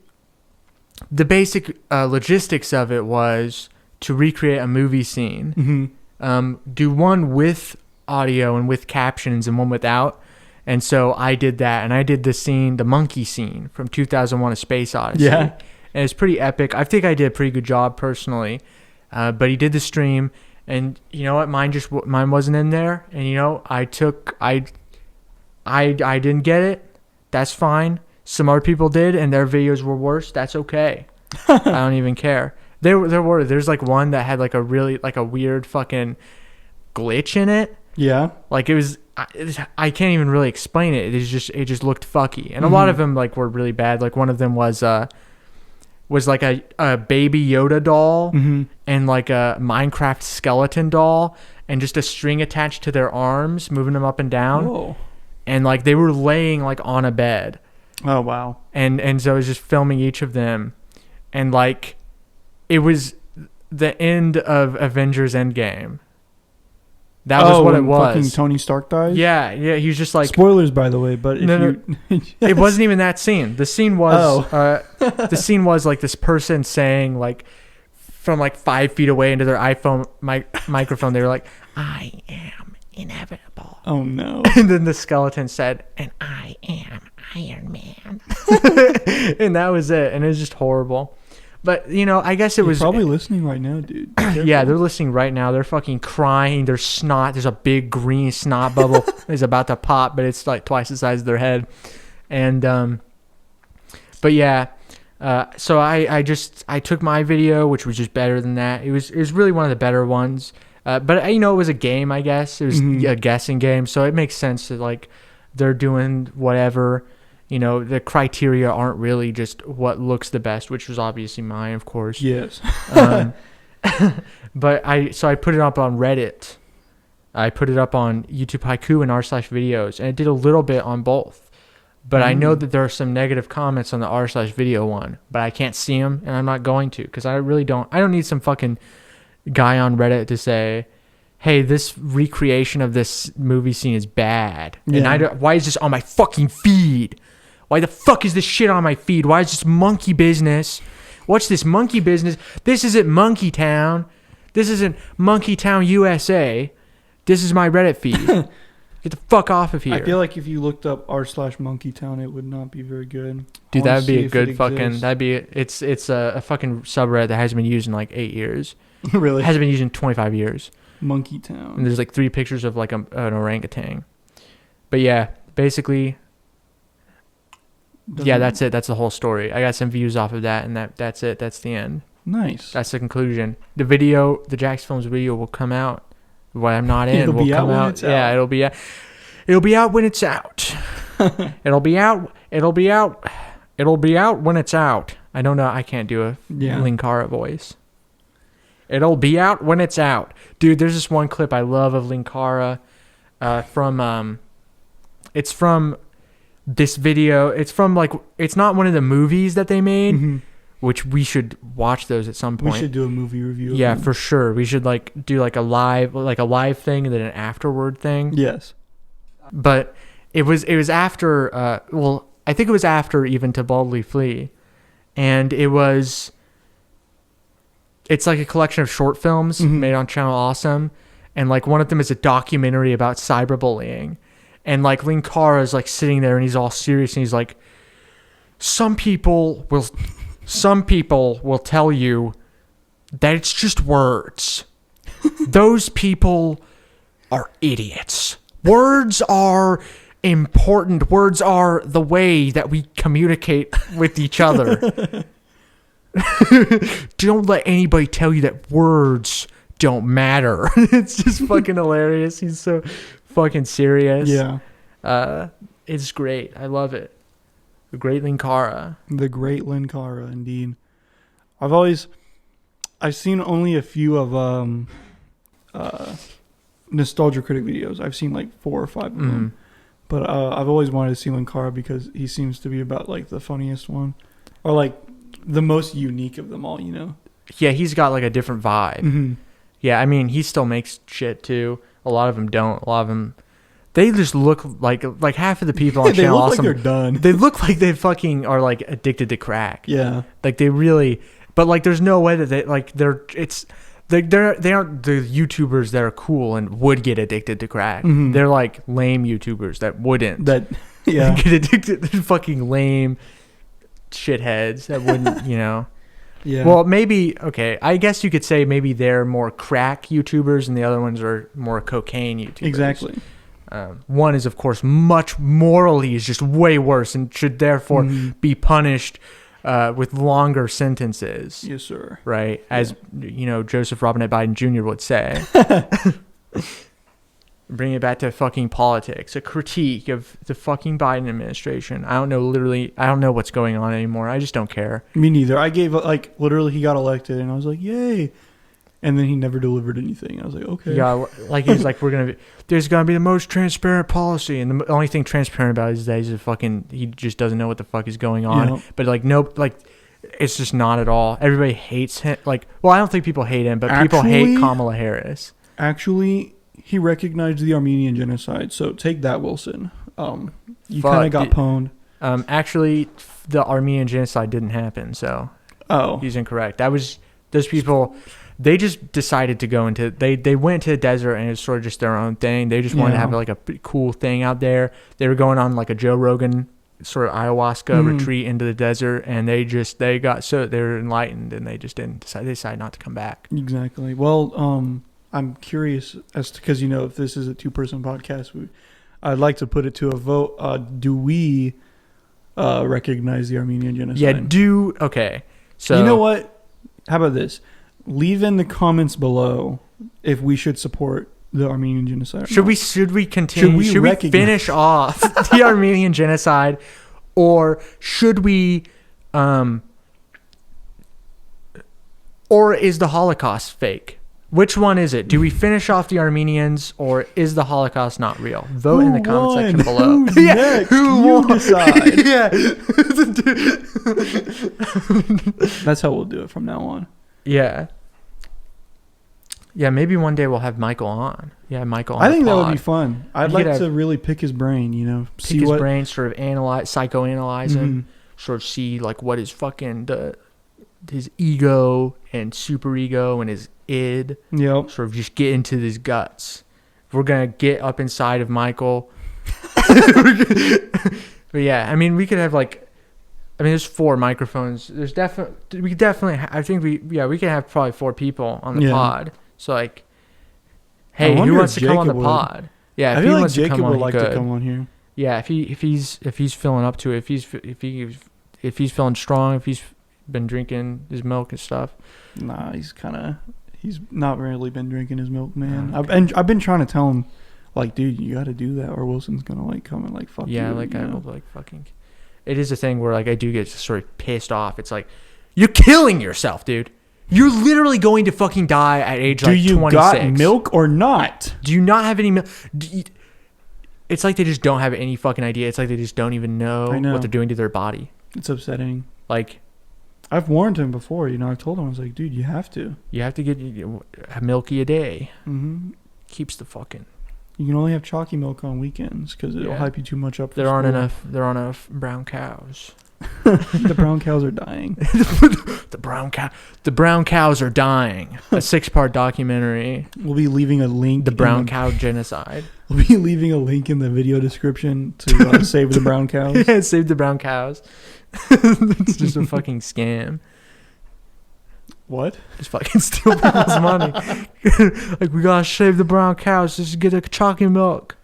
basic logistics of it was to recreate a movie scene. Do one with audio and with captions and one without. And so I did that, and I did the monkey scene from 2001: A Space Odyssey.
Yeah.
And it's pretty epic. I think I did a pretty good job personally. But he did the stream, and you know what? Mine wasn't in there, and you know, I didn't get it. That's fine. Some other people did, and their videos were worse. That's okay. I don't even care. There's like one that had like a really like a weird fucking glitch in it.
Yeah.
Like I can't even really explain it. It just looked fucky, and a lot of them like were really bad. Like one of them was like a baby Yoda doll and like a Minecraft skeleton doll and just a string attached to their arms, moving them up and down.
Whoa.
And like they were laying like on a bed.
Oh, wow.
And so I was just filming each of them, and like it was the end of Avengers Endgame. That was what it was.
Fucking Tony Stark dies?
Yeah, he was just like...
Spoilers, by the way, but if
yes. It wasn't even that scene. The scene was... the scene was like this person saying like from like 5 feet away into their iPhone microphone, they were like, "I am inevitable."
Oh, no.
And then the skeleton said, "And I am Iron Man." And that was it. And it was just horrible. But, you know, I guess it was...
probably listening right now, dude.
Yeah, they're listening right now. They're fucking crying. There's snot. There's a big green snot bubble is about to pop, but it's like twice the size of their head. And, but yeah, so I took my video, which was just better than that. It was really one of the better ones. But, you know, it was a game, I guess. It was a guessing game. So it makes sense that, like, they're doing whatever. You know, the criteria aren't really just what looks the best, which was obviously mine, of course.
Yes.
But I put it up on Reddit. I put it up on YouTube Haiku and r/videos, and it did a little bit on both. But I know that there are some negative comments on the r/video one, but I can't see them, and I'm not going to, because I don't need some fucking guy on Reddit to say, "Hey, this recreation of this movie scene is bad."
Yeah.
And why is this on my fucking feed? Why the fuck is this shit on my feed? Why is this monkey business? What's this monkey business? This isn't Monkey Town. This isn't Monkey Town, USA. This is my Reddit feed. Get the fuck off of here.
I feel like if you looked up r/monkeytown, it would not be very good.
Dude, that would be a good fucking... It's a fucking subreddit that hasn't been used in like 8 years.
Really?
It hasn't been used in 25 years.
Monkeytown.
And there's like 3 pictures of like an orangutan. But yeah, basically... Yeah, that's it. That's the whole story. I got some views off of that, and that's it. That's the end.
Nice.
That's the conclusion. The Jax Films video will come out. What I'm not in will come out. Yeah, it'll be out. It'll be out when it's out. It'll be out when it's out. I don't know. I can't do a Linkara voice. It'll be out when it's out. Dude, there's this one clip I love of Linkara it's from this video. It's from like, it's not one of the movies that they made, which we should watch those at some point.
We should do a movie review.
Yeah, for sure. We should like do like a live thing and then an afterward thing.
Yes.
But it was after, I think it was after Even to Boldly Flee. And it's like a collection of short films made on Channel Awesome. And like one of them is a documentary about cyberbullying. And like Linkara is like sitting there and he's all serious and he's like, some people will tell you that it's just words. Those people are idiots. Words are important. Words are the way that we communicate with each other. Don't let anybody tell you that words don't matter. It's just fucking hilarious. He's so fucking serious.
Yeah.
It's great. I love it. The great Linkara.
The great Linkara, indeed. I've seen only a few of Nostalgia Critic videos. I've seen like 4 or 5 of them. But I've always wanted to see Linkara because he seems to be about like the funniest one, or like the most unique of them all. You know?
Yeah, he's got like a different vibe.
Mm-hmm.
Yeah, I mean, he still makes shit too. A lot of them don't. A lot of them, they just look like half of the people on
They
Channel
look
Awesome.
like they're done.
They look like they fucking are like addicted to crack.
Yeah.
Like they really, but like there's no way that they like they aren't the YouTubers that are cool and would get addicted to crack.
Mm-hmm.
They're like lame YouTubers that wouldn't.
Yeah.
Get addicted. They're fucking lame shitheads that wouldn't, you know.
Yeah.
Well, maybe, okay, I guess you could say maybe they're more crack YouTubers and the other ones are more cocaine YouTubers.
Exactly.
One is, of course, much morally is just way worse and should therefore be punished with longer sentences.
Yes, sir.
Right? As, you know, Joseph Robinette Biden Jr. would say. Bring it back to fucking politics. A critique of the fucking Biden administration. I don't know what's going on anymore. I just don't care.
Me neither. I gave, like, literally he got elected and I was like, yay. And then he never delivered anything. I was like, okay.
Yeah, like he's like, there's gonna be the most transparent policy, and the only thing transparent about it is that he just doesn't know what the fuck is going on.
Yeah.
But like, nope, like, it's just not at all. Everybody hates him. Like, well, I don't think people hate him, but people hate Kamala Harris.
Actually, he recognized the Armenian genocide, so take that, Wilson. You kind of got pwned.
Actually, the Armenian genocide didn't happen, so he's incorrect. That was those people. They just decided to go into they went to the desert and it was sort of just their own thing. They just wanted to have like a cool thing out there. They were going on like a Joe Rogan sort of ayahuasca retreat into the desert, and they were enlightened and they just didn't decide. They decided not to come back.
Exactly. Well, I'm curious as to, because, you know, if this is a 2-person podcast, I'd like to put it to a vote. Do we recognize the Armenian genocide?
Yeah. Okay. So
you know what? How about this? Leave in the comments below if we should support the Armenian genocide.
Should we continue? Should we finish off the Armenian genocide, or should we? Or is the Holocaust fake? Which one is it? Do we finish off the Armenians, or is the Holocaust not real? Vote in the comment section below.
Who's next? You decide.
Yeah.
That's how we'll do it from now on.
Yeah. Yeah, maybe one day we'll have Michael on. Yeah, Michael on
I think
the
that
pod.
would be fun. I'd like to really pick his brain, you know.
Pick his brain, sort of psychoanalyze him, sort of see like what is fucking his ego and superego and his id.
Yep.
Sort of just get into his guts. We're going to get up inside of Michael. But yeah, I mean, we could have there's 4 microphones. There's I think we can have probably 4 people on the pod. So like, hey, who wants to come on the pod? Yeah,
I feel like Jacob would like to come on here.
Yeah, if he's feeling up to it, if he's feeling strong, if he's been drinking his milk and stuff.
Nah, he's not really been drinking his milk, man. I've been trying to tell him, like, dude, you got to do that, or Wilson's gonna like come and like fuck you.
Yeah, like I will like fucking. It is a thing where like I do get sort of pissed off. It's like, you're killing yourself, dude. You're literally going to fucking die at age like 26. Do you got
milk or not?
Do you not have any milk? It's like they just don't have any fucking idea. It's like they just don't even know what they're doing to their body.
It's upsetting.
Like,
I've warned him before. You know, I've told him, I was like, dude, you have to. You have to
get a milky a day. Mm-hmm. Keeps the fucking.
You can only have chalky milk on weekends because it'll hype you too much up.
There aren't enough brown cows.
The brown cows are dying.
The brown cows are dying. A 6-part documentary.
We'll be leaving a link.
The brown cow genocide.
We'll be leaving a link in the video description to save the brown cows.
Yeah, save the brown cows. It's just a fucking scam.
What?
Just fucking steal people's money. Like, we gotta save the brown cows. Just get a chalky milk.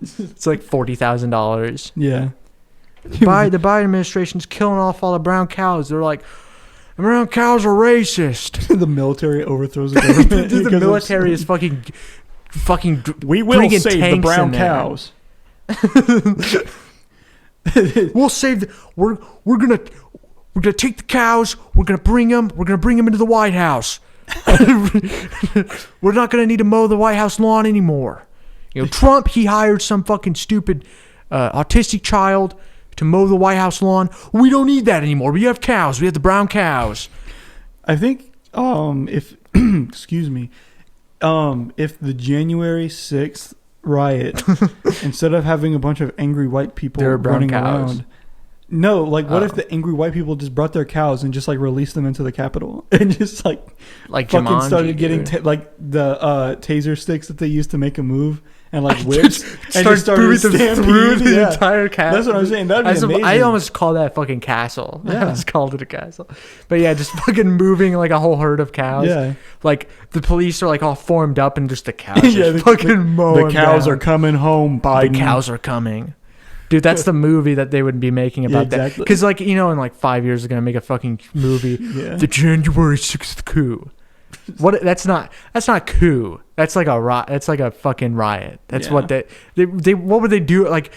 It's like $40,000.
Yeah.
The Biden administration's killing off all the brown cows. They're like, the brown cows are racist.
The military overthrows the government.
The military is fucking.
We will save the brown cows.
We'll save. We're gonna take the cows. We're gonna bring them into the White House. We're not going to need to mow the White House lawn anymore. You know, Trump, he hired some fucking stupid autistic child to mow the White House lawn. We don't need that anymore. We have cows. We have the brown cows.
I think if excuse me, if the January 6th riot, instead of having a bunch of angry white people running around, no, like what if the angry white people just brought their cows and just like released them into the Capitol and just like fucking
Jumanji,
started getting like the taser sticks that they used to make a move and like whips and just started
through the entire castle.
That's what I'm saying. That'd be amazing.
I almost call that fucking castle.
Yeah.
I just called it a castle. But yeah, just fucking moving like a whole herd of cows.
Yeah.
Like the police are like all formed up and just the cows just fucking mowing
the cows
down.
are coming home, Biden.
The cows are coming. Dude, that's the movie that they would be making about that. Because, like, you know, in like 5 years, they're going to make a fucking movie. The January 6th coup. What? That's not coup. That's like that's like a fucking riot. That's what they what would they do? Like,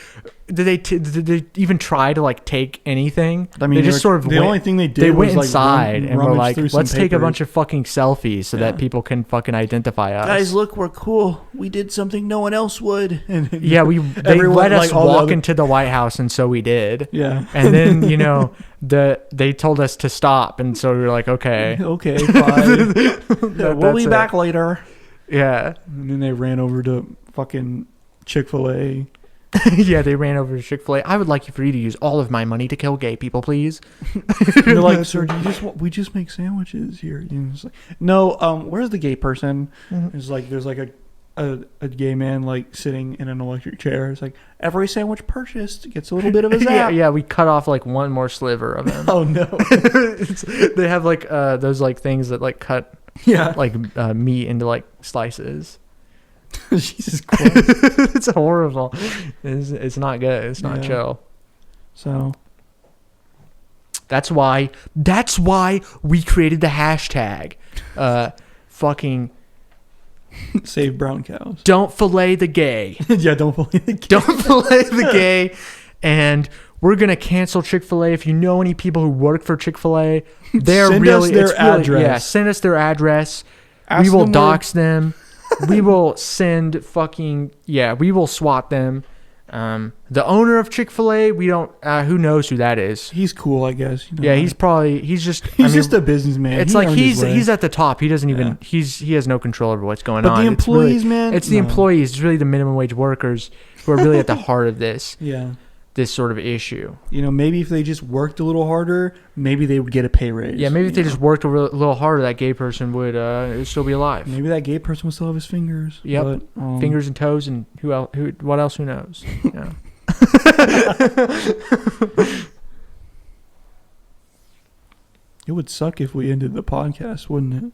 did they even try to like take anything?
I mean,
they just sort of
the only thing they did
went
was
inside
like
and were like, let's take a
papers.
bunch of fucking selfies so that people can fucking identify us.
Guys, look, we're cool. We did something no one else would. And
yeah, they let us walk into the White House, and so we did.
Yeah,
and then you know they told us to stop, and so we were like, okay,
fine. We'll be back later.
Yeah,
and then they ran over to fucking Chick-fil-A.
Yeah, they ran over to Chick-fil-A. I would like for you to use all of my money to kill gay people, please.
They're like, sir, we just make sandwiches here. You know, it's like, no, where's the gay person? Mm-hmm. It's like there's like a gay man like sitting in an electric chair. It's like every sandwich purchased gets a little bit of a zap.
Yeah, we cut off like one more sliver of him.
Oh no!
They have like those like things that like cut like meat into like slices.
Jesus Christ.
It's horrible. It's not good. It's not chill.
So
that's why we created the hashtag fucking
save brown cows.
Don't fillet the gay.
Yeah, don't fillet the gay.
Don't fillet the gay. And we're gonna cancel Chick-fil-A. If you know any people who work for Chick-fil-A,
send us their address.
Yeah, send us their address.
Ask
we will
them
dox them. We will send fucking we will swat them. The owner of Chick-fil-A, we don't. Who knows who that is?
He's cool, I guess. You know,
yeah, he's just
a businessman.
It's like he's at the top. He doesn't even he has no control over what's going on.
But the employees,
it's the employees. It's really the minimum wage workers who are really at the heart of this.
Yeah. This
sort of issue.
You know, maybe if they just worked a little harder, maybe they would get a pay raise.
Yeah, maybe if they just worked a little harder, that gay person would still be alive.
Maybe that gay person would still have his fingers.
Yep, but, fingers and toes, and what else? Who knows? Yeah.
It would suck if we ended the podcast, wouldn't it?